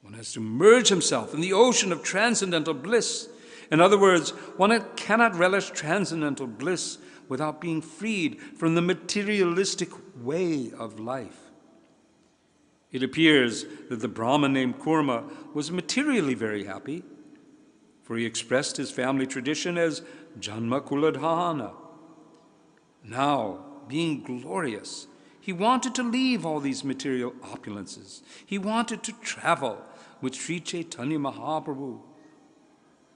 One has to merge himself in the ocean of transcendental bliss. In other words, one cannot relish transcendental bliss without being freed from the materialistic way of life. It appears that the Brahmin named Kurma was materially very happy, for he expressed his family tradition as Janma Kuladhana. Now, being glorious, he wanted to leave all these material opulences. He wanted to travel with Sri Chaitanya Mahaprabhu.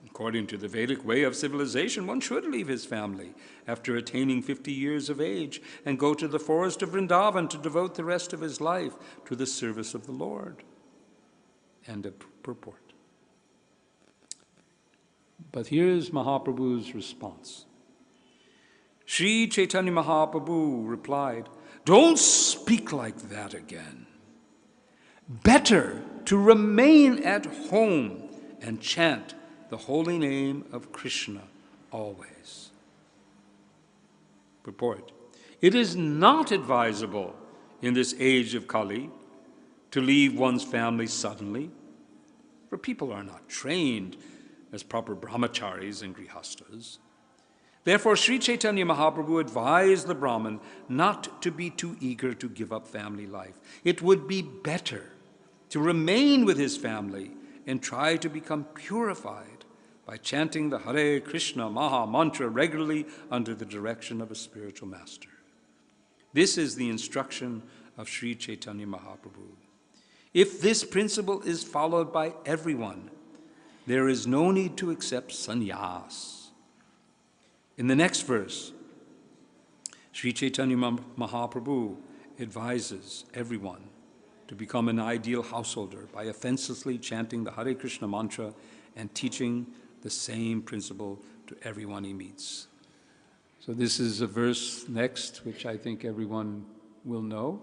According to the Vedic way of civilization, one should leave his family after attaining 50 years of age and go to the forest of Vrindavan to devote the rest of his life to the service of the Lord. End of purport. But here's Mahaprabhu's response. Sri Chaitanya Mahaprabhu replied, "Don't speak like that again. Better to remain at home and chant the holy name of Krishna always. Purport. It is not advisable in this age of Kali to leave one's family suddenly, for people are not trained as proper brahmacharis and grihastas. Therefore, Sri Chaitanya Mahaprabhu advised the Brahmin not to be too eager to give up family life. It would be better to remain with his family and try to become purified by chanting the Hare Krishna Maha Mantra regularly under the direction of a spiritual master. This is the instruction of Sri Chaitanya Mahaprabhu. If this principle is followed by everyone, there is no need to accept sannyas. In the next verse, Sri Chaitanya Mahaprabhu advises everyone to become an ideal householder by offensively chanting the Hare Krishna mantra and teaching the same principle to everyone he meets. So this is a verse next, which I think everyone will know.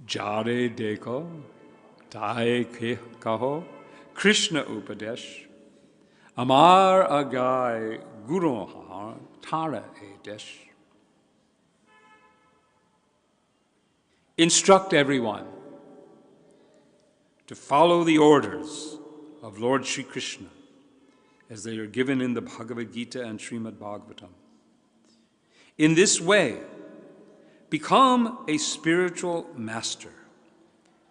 Jare deko, tae kaho, Krishna upadesh, Amar agai guru har tara edesh. Instruct everyone to follow the orders of Lord Sri Krishna as they are given in the Bhagavad Gita and Srimad Bhagavatam. In this way, become a spiritual master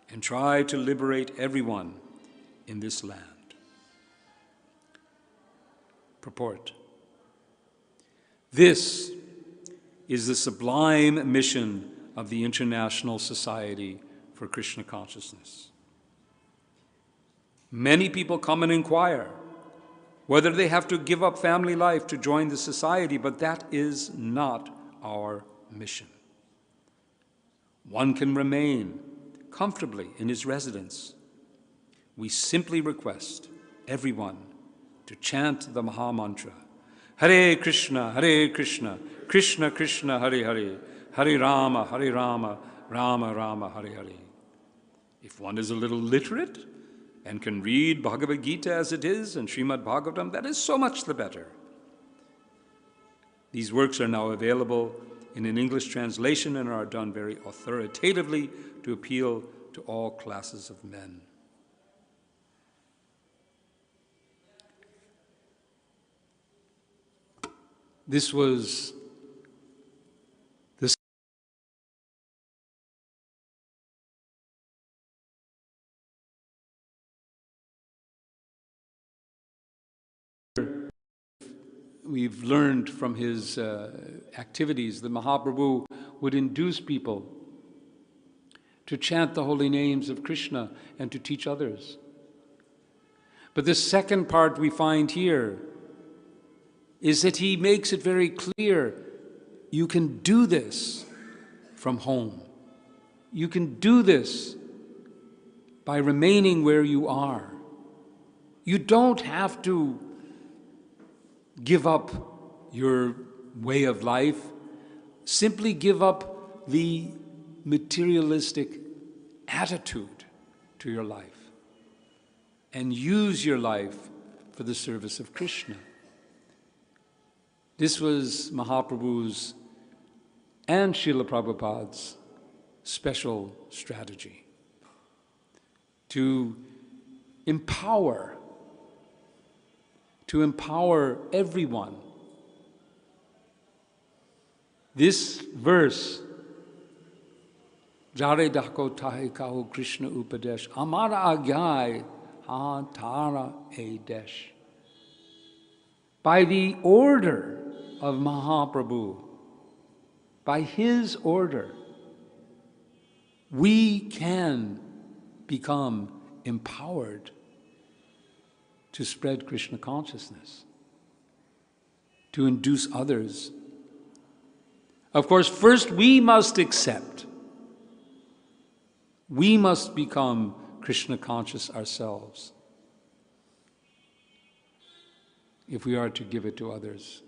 and try to liberate everyone in this land. Purport. This is the sublime mission of the International Society for Krishna Consciousness. Many people come and inquire whether they have to give up family life to join the society, but that is not our mission. One can remain comfortably in his residence. We simply request everyone to chant the Maha Mantra, Hare Krishna, Krishna Krishna, Hare Hare, Hare Rama, Rama Rama, Hare Hare. If one is a little literate and can read Bhagavad Gita as it is and Srimad Bhagavatam, that is so much the better. These works are now available in an English translation and are done very authoritatively to appeal to all classes of men. This was the we've learned from his activities that Mahaprabhu would induce people to chant the holy names of Krishna and to teach others. But the second part we find here is that he makes it very clear you can do this from home. You can do this by remaining where you are. You don't have to give up your way of life. Simply give up the materialistic attitude to your life and use your life for the service of Krishna. This was Mahaprabhu's and Srila Prabhupada's special strategy to empower everyone. This verse, Jare Dako Tahe Kaho Krishna Upadesh, Amara Agyai Ha Tara Edesh. By the order of Mahaprabhu, by his order, we can become empowered to spread Krishna consciousness, to induce others. Of course, first we must accept. We must become Krishna conscious ourselves if we are to give it to others.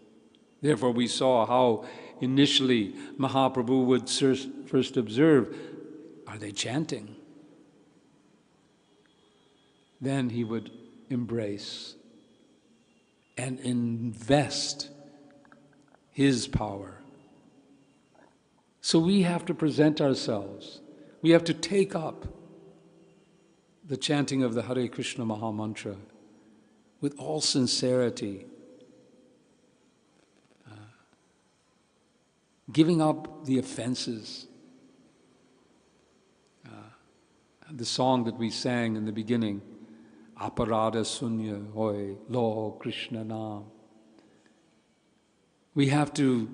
Therefore, we saw how initially Mahaprabhu would first observe, are they chanting? then he would embrace and invest his power. So we have to present ourselves. We have to take up the chanting of the Hare Krishna Maha Mantra with all sincerity, giving up the offenses. The song that we sang in the beginning, Aparada Sunya Hoy Lo Krishna Nam. We have to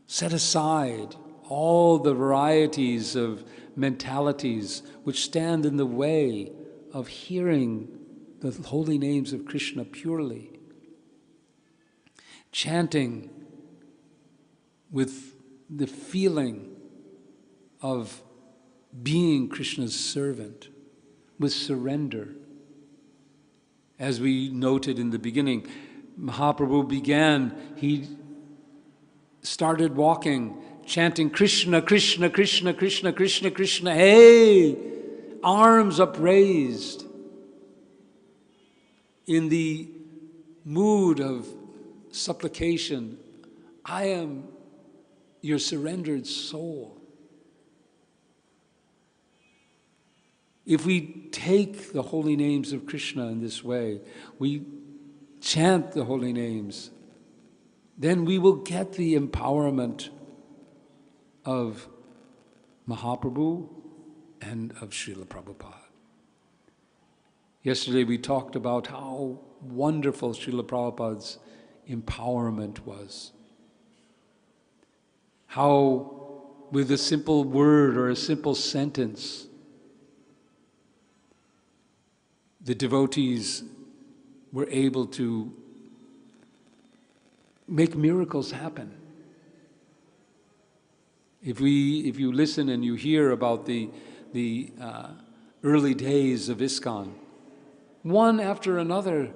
set aside all the varieties of mentalities which stand in the way of hearing the holy names of Krishna purely. Chanting with the feeling of being Krishna's servant, with surrender. As we noted in the beginning, Mahaprabhu he started walking, chanting Krishna, Krishna, Krishna, Krishna, Krishna, Krishna, hey! Arms upraised, in the mood of supplication. I am your surrendered soul. If we take the holy names of Krishna in this way, we chant the holy names, then we will get the empowerment of Mahaprabhu and of Srila Prabhupada. Yesterday we talked about how wonderful Srila Prabhupada's empowerment was. How with a simple word or a simple sentence, the devotees were able to make miracles happen. If you listen and you hear about the early days of ISKCON, one after another,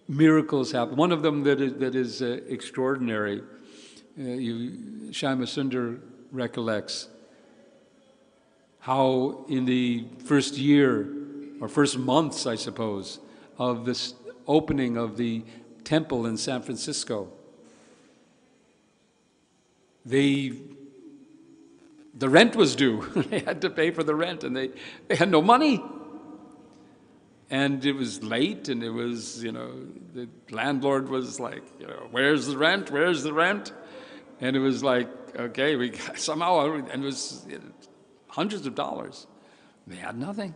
miracles happen. One of them that is extraordinary. Shyama Sundar recollects how in the first year, or first months, I suppose, of this opening of the temple in San Francisco, the rent was due. They had to pay for the rent, and they had no money. And it was late, and it was, the landlord was like, where's the rent? Where's the rent? And it was like, okay, we somehow, and it was hundreds of dollars. They had nothing.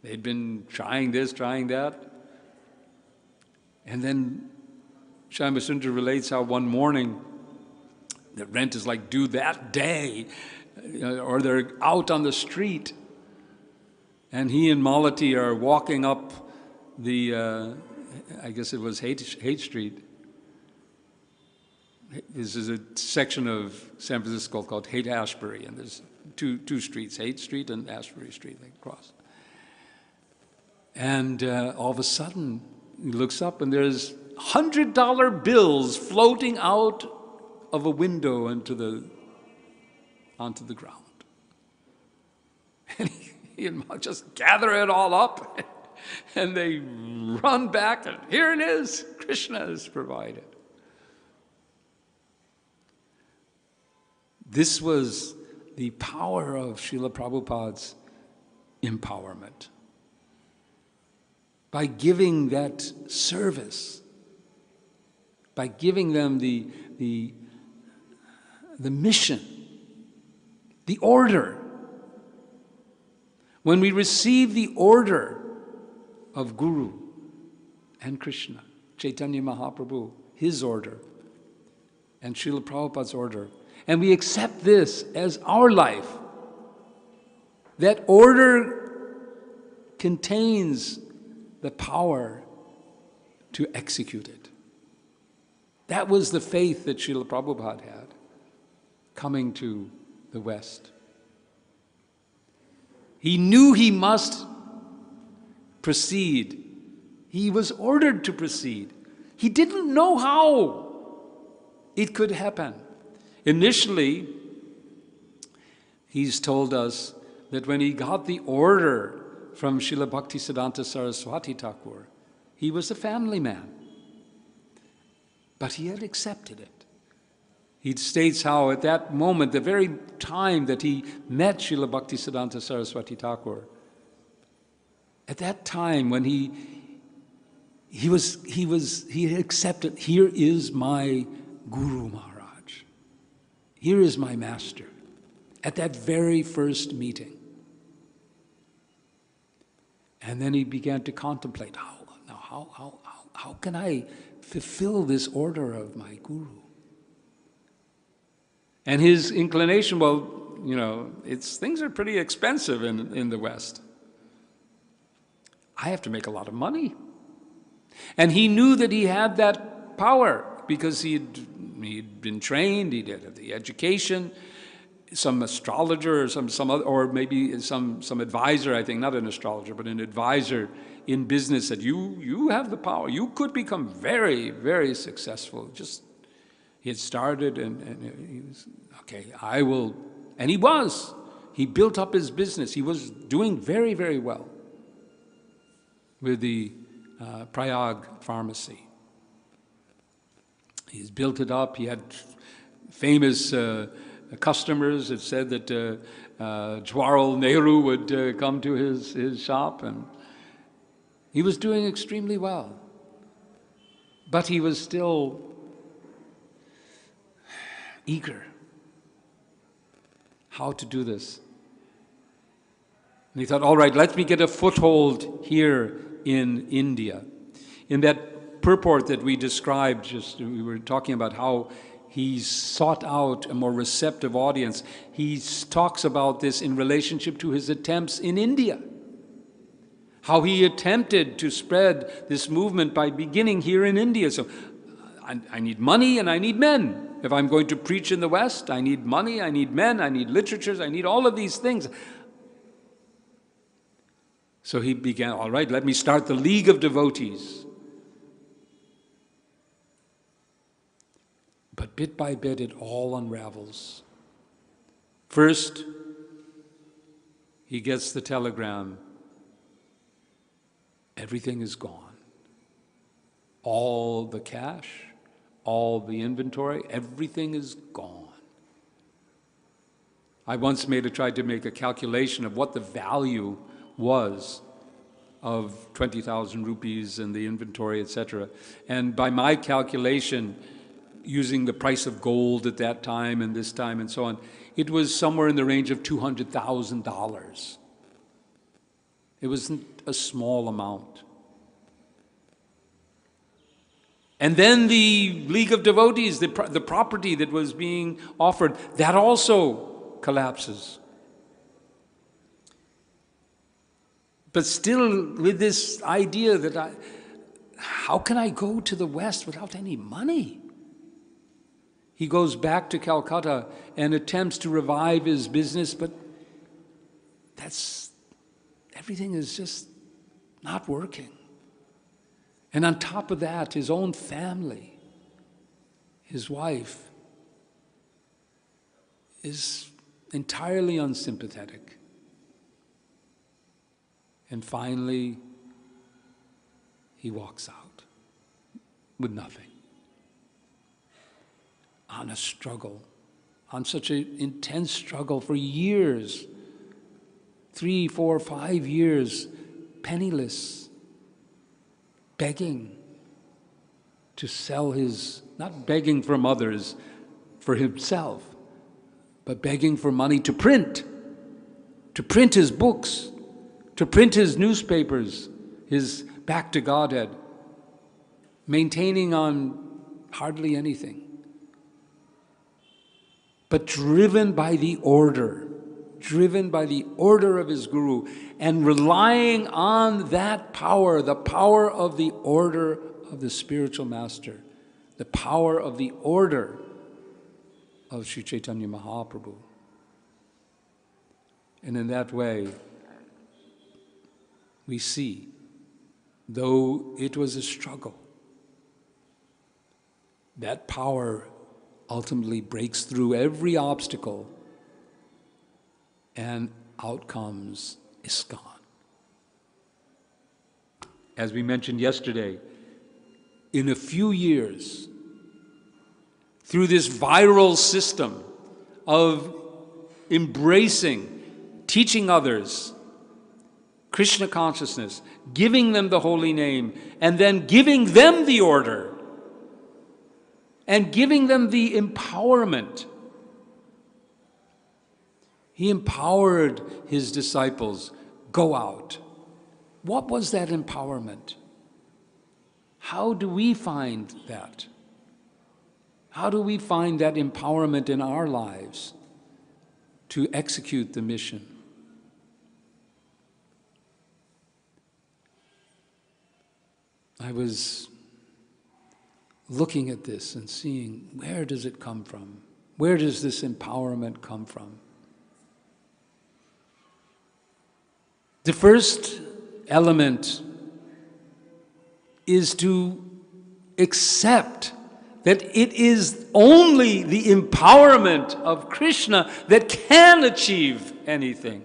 They'd been trying this, trying that. And then Shyama Sundar relates how one morning the rent is like due that day, or they're out on the street. And he and Malati are walking up the, I guess it was Haight Street. This is a section of San Francisco called Haight-Ashbury, and there's two streets, Haight Street and Ashbury Street, they cross. And all of a sudden, he looks up and there's $100 bills floating out of a window onto the ground. And he and Ma just gather it all up, and they run back, and here it is, Krishna has provided. This was the power of Srila Prabhupada's empowerment. By giving that service, by giving them the mission, the order. When we receive the order of Guru and Krishna, Chaitanya Mahaprabhu, his order, and Srila Prabhupada's order, and we accept this as our life, that order contains the power to execute it. That was the faith that Srila Prabhupada had coming to the West. He knew he must proceed. He was ordered to proceed. He didn't know how it could happen. Initially, he's told us that when he got the order from Srila Bhaktisiddhanta Saraswati Thakur. He was a family man, but he had accepted it. He states how at that moment, the very time that he met Srila Bhaktisiddhanta Saraswati Thakur, at that time when he accepted, here is my Guru Maharaj, here is my master, at that very first meeting. And then he began to contemplate, how can I fulfill this order of my Guru? And his inclination, well, you know, things are pretty expensive in the West. I have to make a lot of money. And he knew that he had that power because he'd been trained, he had the education, some astrologer or some other, or maybe some advisor, I think, not an astrologer, but an advisor in business said, you have the power. You could become very, very successful. Just, he had started and he was, okay, I will. And he was. He built up his business. He was doing very, very well with the Prayag pharmacy. He's built it up. He had famous customers. It said that Jawaharlal Nehru would come to his shop, and he was doing extremely well. But he was still eager how to do this. And he thought, all right, let me get a foothold here in India. In that purport that we described, we were talking about how he sought out a more receptive audience. He talks about this in relationship to his attempts in India. How he attempted to spread this movement by beginning here in India. So I need money and I need men. If I'm going to preach in the West, I need money, I need men, I need literatures, I need all of these things. So he began, all right, let me start the League of Devotees. But bit by bit, it all unravels. First, he gets the telegram. Everything is gone. All the cash, all the inventory, everything is gone. I once tried to make a calculation of what the value was of 20,000 rupees and the inventory, etc. And by my calculation, using the price of gold at that time and this time and so on, it was somewhere in the range of $200,000. It wasn't a small amount. And then the League of Devotees, the property that was being offered, that also collapses. But still with this idea that how can I go to the West without any money? He goes back to Calcutta and attempts to revive his business, but everything is just not working. And on top of that, his own family, his wife, is entirely unsympathetic. And finally, he walks out with nothing. On a struggle, on such an intense struggle for years, 3, 4, 5 years, penniless, begging to sell not begging from others, for himself, but begging for money to print his books, to print his newspapers, his Back to Godhead, maintaining on hardly anything. But driven by the order of his Guru, and relying on that power, the power of the order of the spiritual master, the power of the order of Sri Chaitanya Mahaprabhu. And in that way, we see, though it was a struggle, that power ultimately breaks through every obstacle, and out comes ISKCON. as we mentioned yesterday, in a few years, through this viral system of embracing, teaching others Krishna consciousness, giving them the holy name, and then giving them the order, and giving them the empowerment. He empowered his disciples, go out. What was that empowerment? How do we find that? How do we find that empowerment in our lives to execute the mission? I was looking at this and seeing, where does it come from? Where does this empowerment come from? The first element is to accept that it is only the empowerment of Krishna that can achieve anything.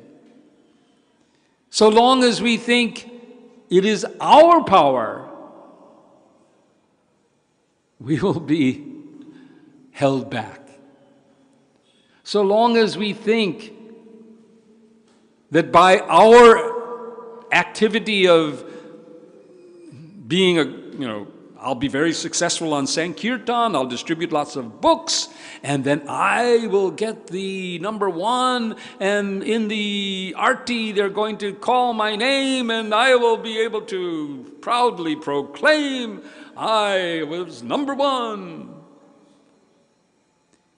So long as we think it is our power, we will be held back. So long as we think that by our activity of being I'll be very successful on Sankirtan, I'll distribute lots of books, and then I will get the #1, and in the arti they're going to call my name, and I will be able to proudly proclaim I was #1.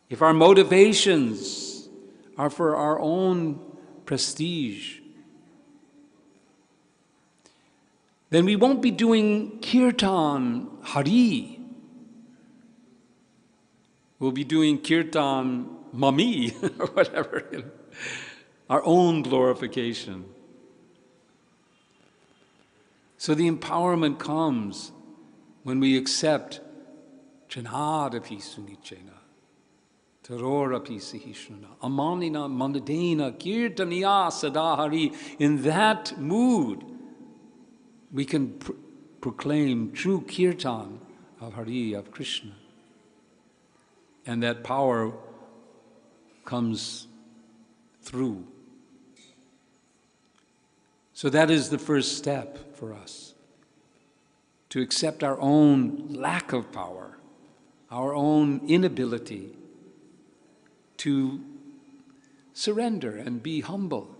If our motivations are for our own prestige, then we won't be doing Kirtan Hari. We'll be doing Kirtan Mami, or whatever, our own glorification. So the empowerment comes when we accept Chanadapi Sunichena, Tarorapi Sihishuna, Amanina Mandadena, Kirtaniya Sadahari. In that mood, we can proclaim true kirtan of Hari, of Krishna. And that power comes through. So that is the first step for us, to accept our own lack of power, our own inability to surrender and be humble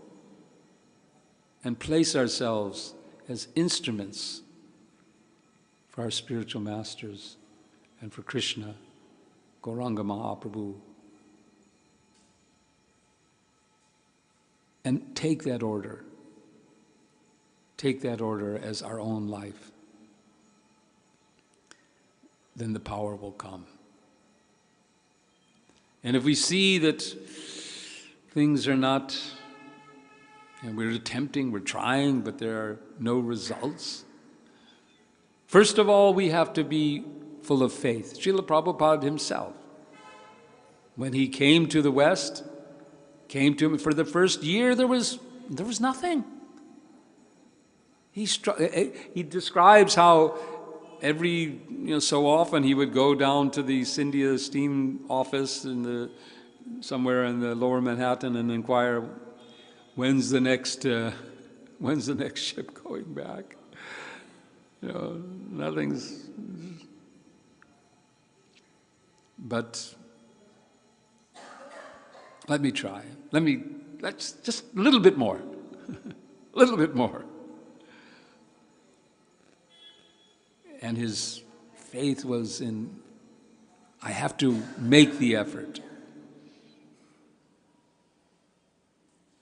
and place ourselves as instruments for our spiritual masters and for Krishna, Gauranga Mahaprabhu. And take that order as our own life. Then the power will come. And if we see that things are not, and we're attempting, we're trying, but there are no results, first of all, we have to be full of faith. Srila Prabhupada himself, when he came to the West, came to him for the first year, there was nothing. He describes how every so often he would go down to the Scindia steam office somewhere in the lower Manhattan and inquire, when's the next ship going back? Nothing's. But let me try. Let's just a little bit more, a little bit more. And his faith was in, I have to make the effort.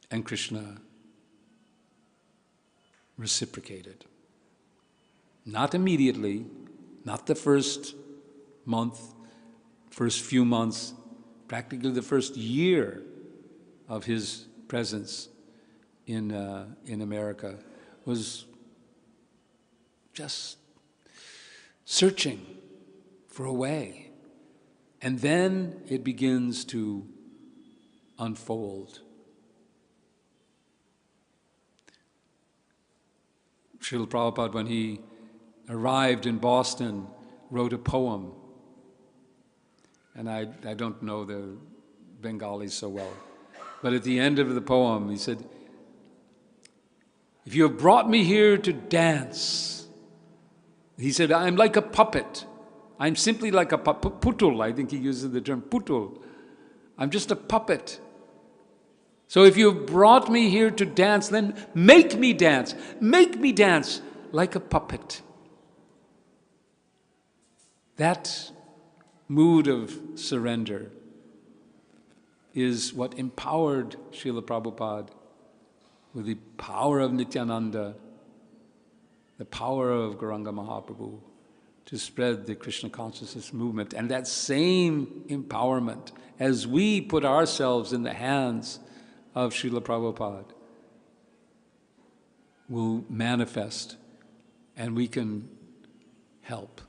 And Krishna reciprocated. Not immediately, not the first month, first few months, practically the first year of his presence in America was just searching for a way. And then it begins to unfold. Srila Prabhupada, when he arrived in Boston, wrote a poem. And I don't know the Bengali so well. But at the end of the poem, he said, "If you have brought me here to dance," he said, "I'm like a puppet. I'm simply like a putul." I think he uses the term putul. I'm just a puppet. So if you have brought me here to dance, then make me dance. Make me dance like a puppet. That mood of surrender is what empowered Srila Prabhupada with the power of Nityananda, the power of Gauranga Mahaprabhu, to spread the Krishna consciousness movement. And that same empowerment, as we put ourselves in the hands of Srila Prabhupada, will manifest, and we can help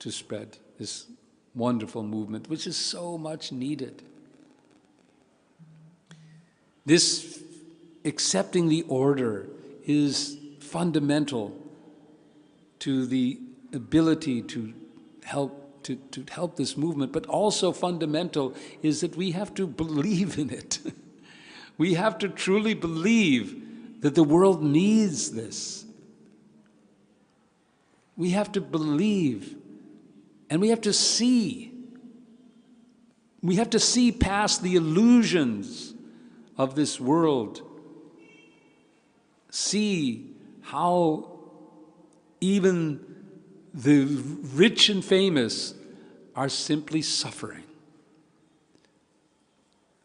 to spread this wonderful movement, which is so much needed. This accepting the order is fundamental to the ability to help this movement, but also fundamental is that we have to believe in it. We have to truly believe that the world needs this. We have to believe, and we have to see. We have to see past the illusions of this world. See how even the rich and famous are simply suffering.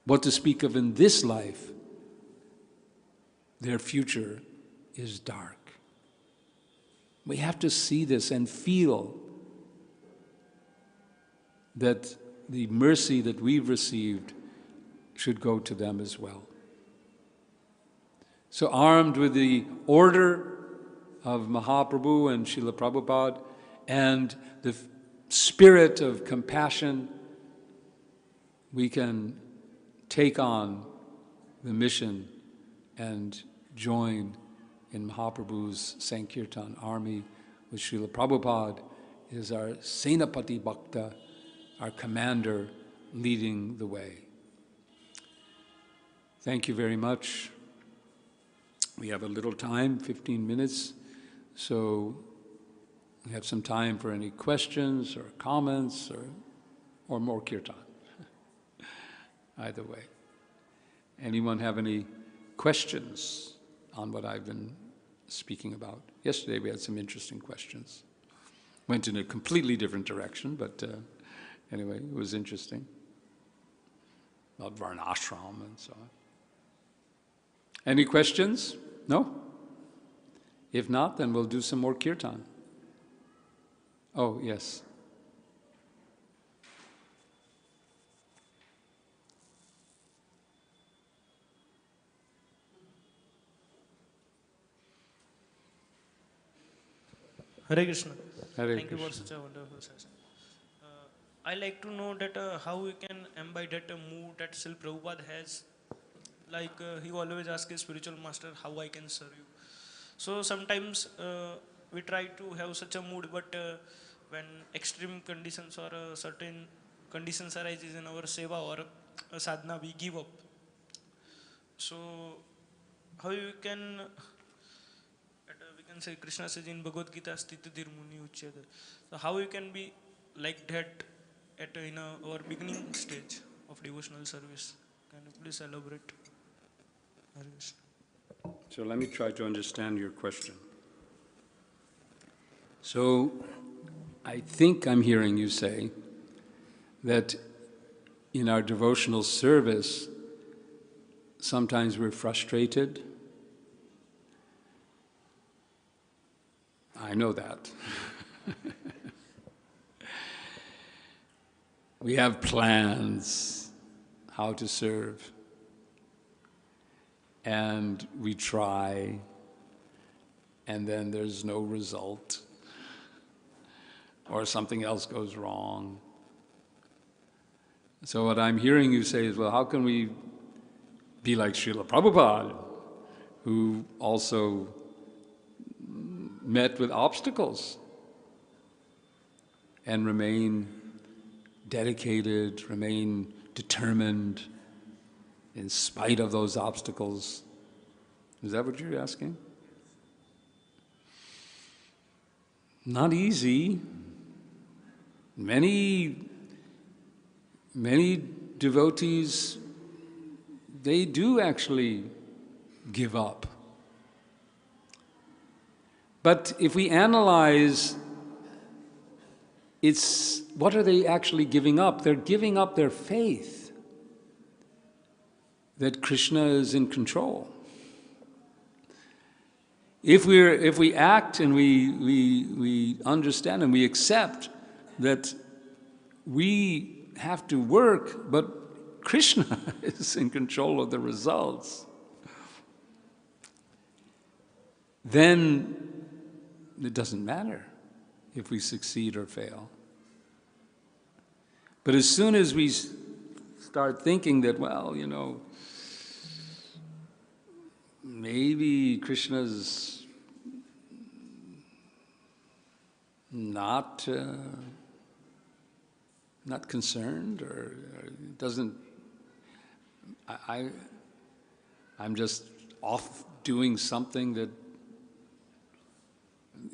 What to speak of in this life, their future is dark. We have to see this and feel that the mercy that we've received should go to them as well. So armed with the order of Mahaprabhu and Srila Prabhupada and the spirit of compassion, we can take on the mission and join in Mahaprabhu's Sankirtan army with Srila Prabhupada is our Senapati Bhakta, our commander leading the way. Thank you very much. We have a little time, 15 minutes, so we have some time for any questions or comments or more kirtan. Either way. Anyone have any questions on what I've been speaking about? Yesterday we had some interesting questions. Went in a completely different direction, but anyway, it was interesting. About varnashram and so on. Any questions? No? If not, then we'll do some more kirtan. Oh, yes. Hare Krishna. Hare Thank Krishna. you for such a wonderful session. I like to know that how we can embody that mood that Srila Prabhupada has. Like he always asks his spiritual master, how I can serve you. So sometimes we try to have such a mood, but when extreme conditions or certain conditions arises in our seva or sadhana, we give up. So how you can, we can say Krishna says in Bhagavad Gita, Stitidir Muni Uchyate. So how you can be like that at our beginning stage of devotional service? Can you please elaborate? So let me try to understand your question. So I think I'm hearing you say that in our devotional service, sometimes we're frustrated. I know that. We have plans how to serve. And we try, and then there's no result, or something else goes wrong. So what I'm hearing you say is, well, how can we be like Srila Prabhupada, who also met with obstacles and remain dedicated, remain determined in spite of those obstacles. Is that what you're asking? Not easy. Many devotees, they do actually give up. But if we analyze, what are they actually giving up? They're giving up their faith that Krishna is in control. If we act and we understand and we accept that we have to work, but Krishna is in control of the results, then it doesn't matter if we succeed or fail. But as soon as we start thinking that, well, maybe Krishna's not concerned, or doesn't, I'm just off doing something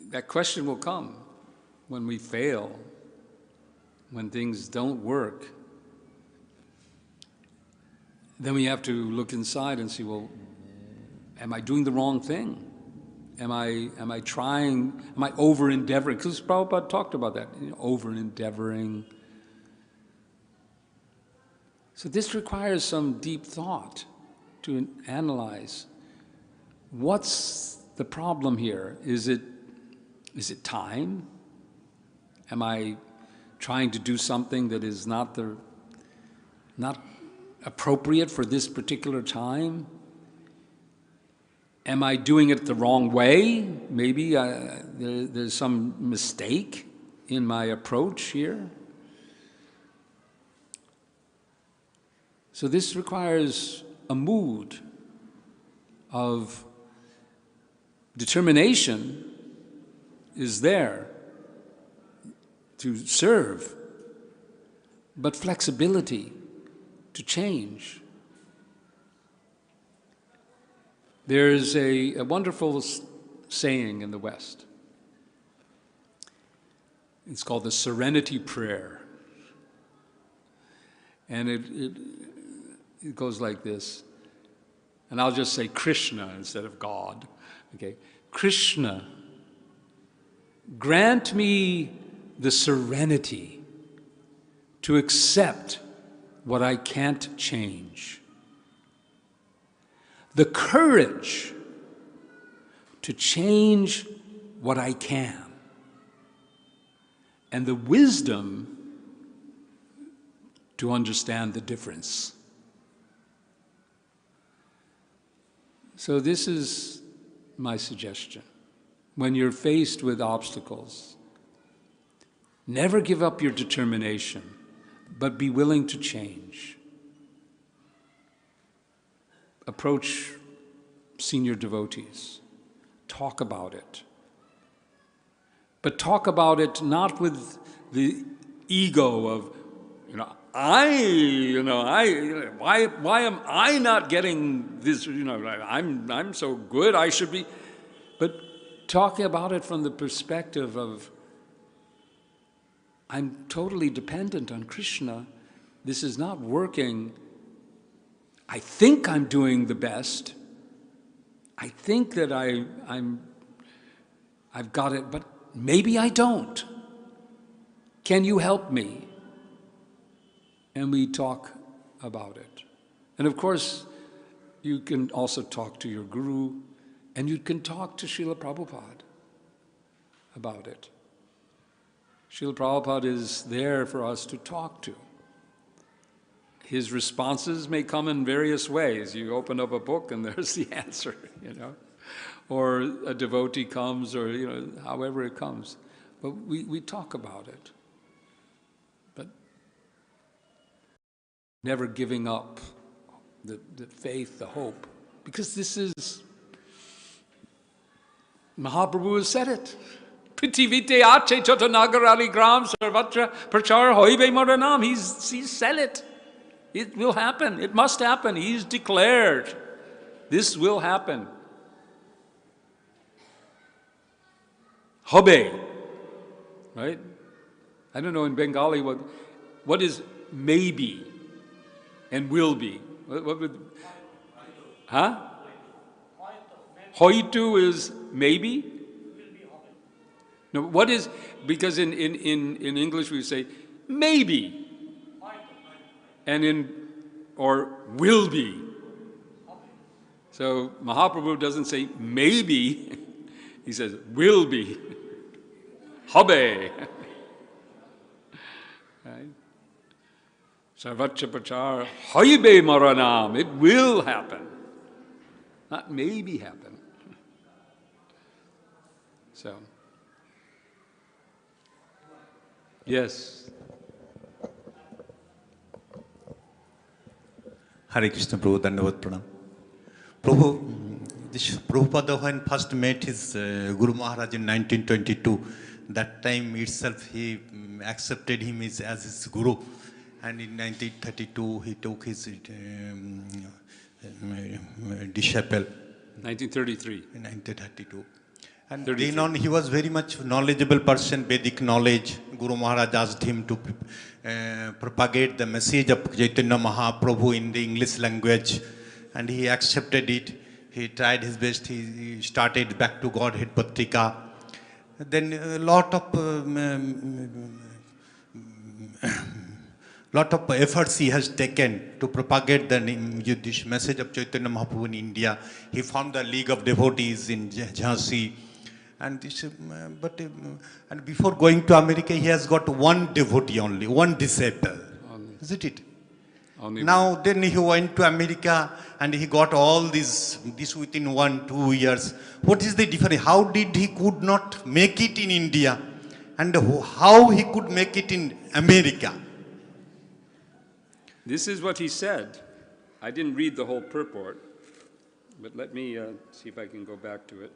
that question will come when we fail, when things don't work. Then we have to look inside and see, well, am I doing the wrong thing? Am I over-endeavoring? Because Prabhupada talked about that, over-endeavoring. So this requires some deep thought to analyze. What's the problem here? Is it time? Am I trying to do something that is not appropriate for this particular time? Am I doing it the wrong way? Maybe there's some mistake in my approach here. So this requires a mood of determination is there to serve, but flexibility to change. There's a wonderful saying in the West. It's called the Serenity Prayer. And it goes like this. And I'll just say Krishna instead of God. Okay? Krishna, grant me the serenity to accept what I can't change, the courage to change what I can, and the wisdom to understand the difference. So this is my suggestion. When you're faced with obstacles, never give up your determination, but be willing to change. Approach senior devotees. Talk about it. But talk about it not with the ego of, why am I not getting this, I'm so good, I should be. But talking about it from the perspective of, I'm totally dependent on Krishna. This is not working. I think I'm doing the best. I think that I've got it, but maybe I don't. Can you help me? And we talk about it. And of course, you can also talk to your guru, and you can talk to Srila Prabhupada about it. Srila Prabhupada is there for us to talk to. His responses may come in various ways. You open up a book and there's the answer, Or a devotee comes, or, however it comes. But we talk about it. But never giving up the faith, the hope. Because this is Mahaprabhu has said it. Pritivite ache chotanagarali gram sarvatra prachar hoibe maranam. He's said it. It will happen. It must happen. He's declared. This will happen. Hobe. Right? I don't know in Bengali what is maybe and will be. What would, huh? Hoitu is maybe? No, what is, because in English we say maybe. And or will be. So Mahaprabhu doesn't say maybe, he says will be. Hobe. Right? Sarvacha prachar hoibe maranam. It will happen. Not maybe happen. So, yes. Hare Krishna, Prabhu, Dandavad Pranam. Prabhu, this Prabhupada, when first met his Guru Maharaj in 1922, that time itself he accepted him as his Guru. And in 1932, he took his disciple. 1933. In 1932. And 33. then on, he was very much knowledgeable person, Vedic knowledge. Guru Maharaj asked him to propagate the message of Chaitanya Mahaprabhu in the English language. And he accepted it. He tried his best. He started Back to Godhead Patrika. Then a lot of efforts he has taken to propagate this message of Chaitanya Mahaprabhu in India. He formed the League of Devotees in Jhansi. And this, and before going to America, he has got one devotee only, one disciple. Isn't it? Now, then he went to America and he got all this within 1-2 years. What is the difference? How did he could not make it in India? And how he could make it in America? This is what he said. I didn't read the whole purport, but let me see if I can go back to it.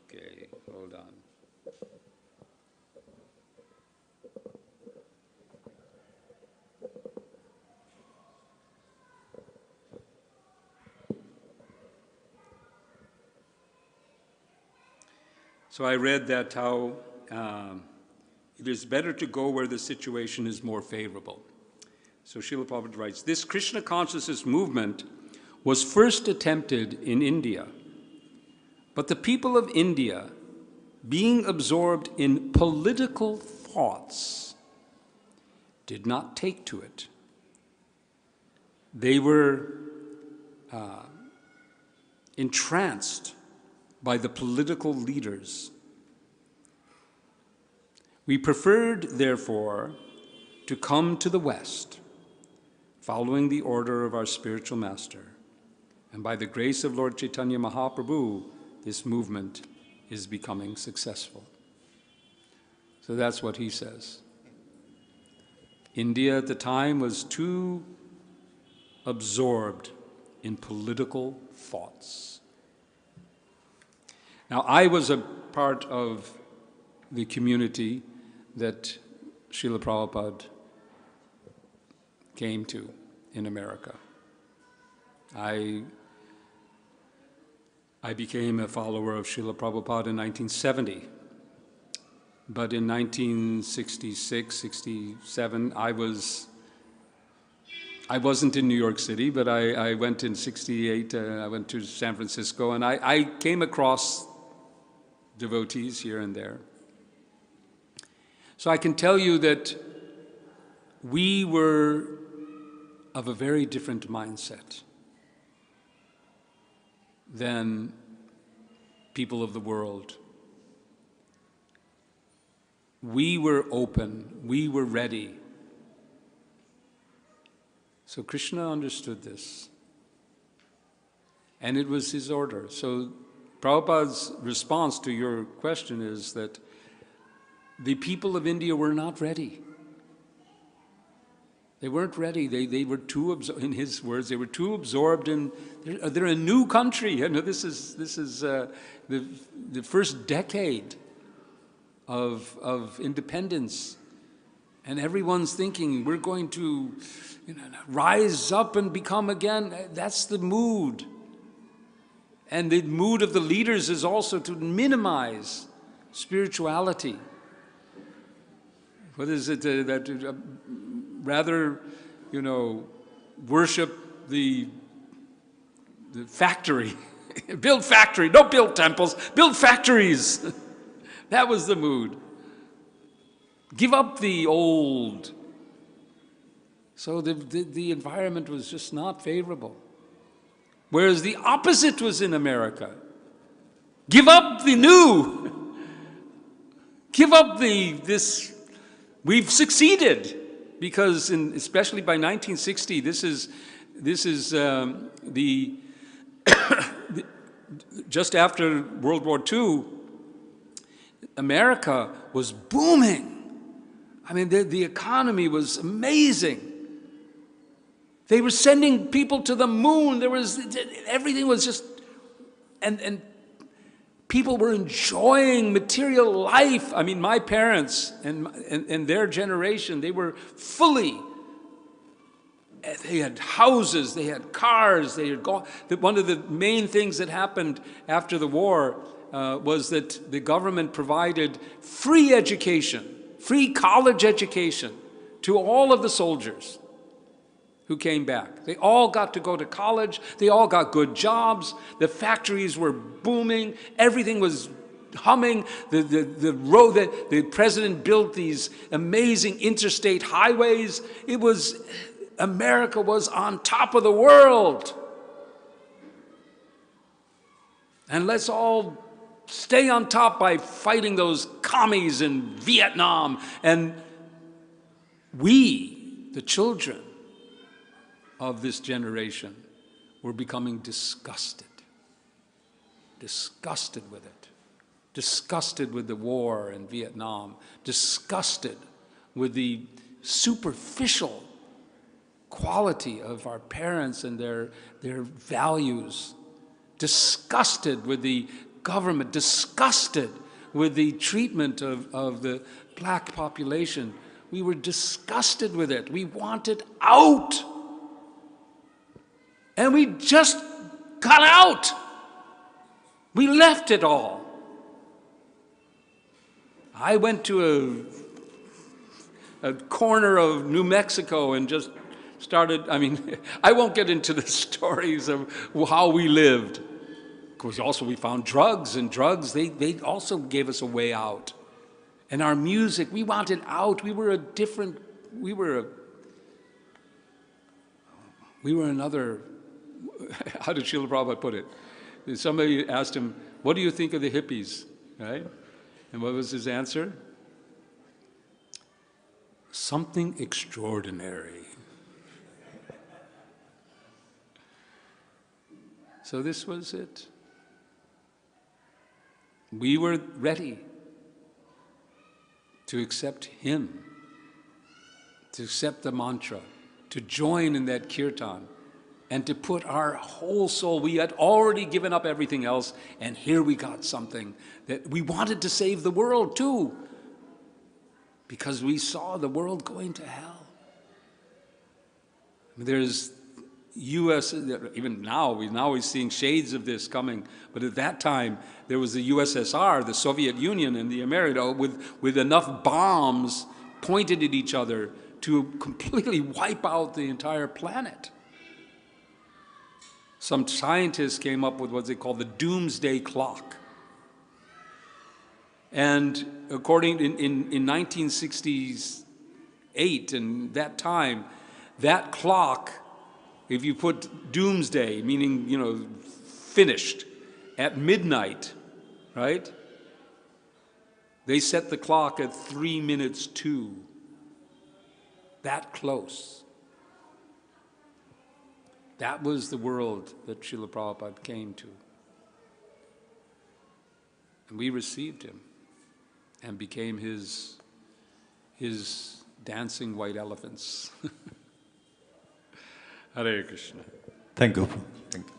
Okay, hold on. So I read that how it is better to go where the situation is more favorable. So Srila Prabhupada writes, this Krishna consciousness movement was first attempted in India, but the people of India, being absorbed in political thoughts, did not take to it. They were entranced by the political leaders. We preferred, therefore, to come to the West, following the order of our spiritual master. And by the grace of Lord Chaitanya Mahaprabhu, this movement is becoming successful. So that's what he says. India at the time was too absorbed in political thoughts. Now, I was a part of the community that Srila Prabhupada came to in America. I became a follower of Srila Prabhupada in 1970. But in 1966, 67, I wasn't in New York City, but I went in 68, I went to San Francisco, and I came across devotees here and there. So I can tell you that we were of a very different mindset than people of the world. We were open, we were ready. So Krishna understood this. And it was his order. So Prabhupada's response to your question is that the people of India were not ready. They weren't ready. They were too, in his words, they were too absorbed in, they're a new country. You know, this is the first decade of independence. And everyone's thinking, we're going to rise up and become again. That's the mood. And the mood of the leaders is also to minimize spirituality. What is it that rather, worship the factory. Build factory, don't build temples, build factories. That was the mood. Give up the old. So the environment was just not favorable. Whereas the opposite was in America. Give up the new. Give up this. We've succeeded. Because especially by 1960, this is just after World War II, America was booming. I mean, the economy was amazing. They were sending people to the moon. Everything was just, and people were enjoying material life. I mean, my parents and their generation, they were fully, they had houses, they had cars, they had gone. One of the main things that happened after the war was that the government provided free education, free college education to all of the soldiers who came back. They all got to go to college. They all got good jobs. The factories were booming. Everything was humming. The president built these amazing interstate highways. America was on top of the world. And let's all stay on top by fighting those commies in Vietnam. And we, the children of this generation, were becoming disgusted. Disgusted with it. Disgusted with the war in Vietnam. Disgusted with the superficial quality of our parents and their values. Disgusted with the government. Disgusted with the treatment of the black population. We were disgusted with it. We wanted out. And we just got out. We left it all. I went to a corner of New Mexico and just started, I won't get into the stories of how we lived. Of course, also we found drugs, and drugs, they also gave us a way out. And our music, we wanted out. We were another, how did Srila Prabhupada put it? Somebody asked him, what do you think of the hippies, right? And what was his answer? Something extraordinary. So this was it. We were ready to accept him, to accept the mantra, to join in that kirtan, and to put our whole soul. We had already given up everything else, and here we got something that we wanted to save the world too, because we saw the world going to hell. There's U.S., even now we're seeing shades of this coming, but at that time there was the USSR, the Soviet Union, and the America with enough bombs pointed at each other to completely wipe out the entire planet. Some scientists came up with what they call the Doomsday Clock. And according in 1968, and that time, that clock, if you put doomsday, meaning, finished, at midnight, right? They set the clock at 3 minutes to. That close. That was the world that Srila Prabhupada came to. And we received him and became his dancing white elephants. Hare Krishna. Thank you. Thank you.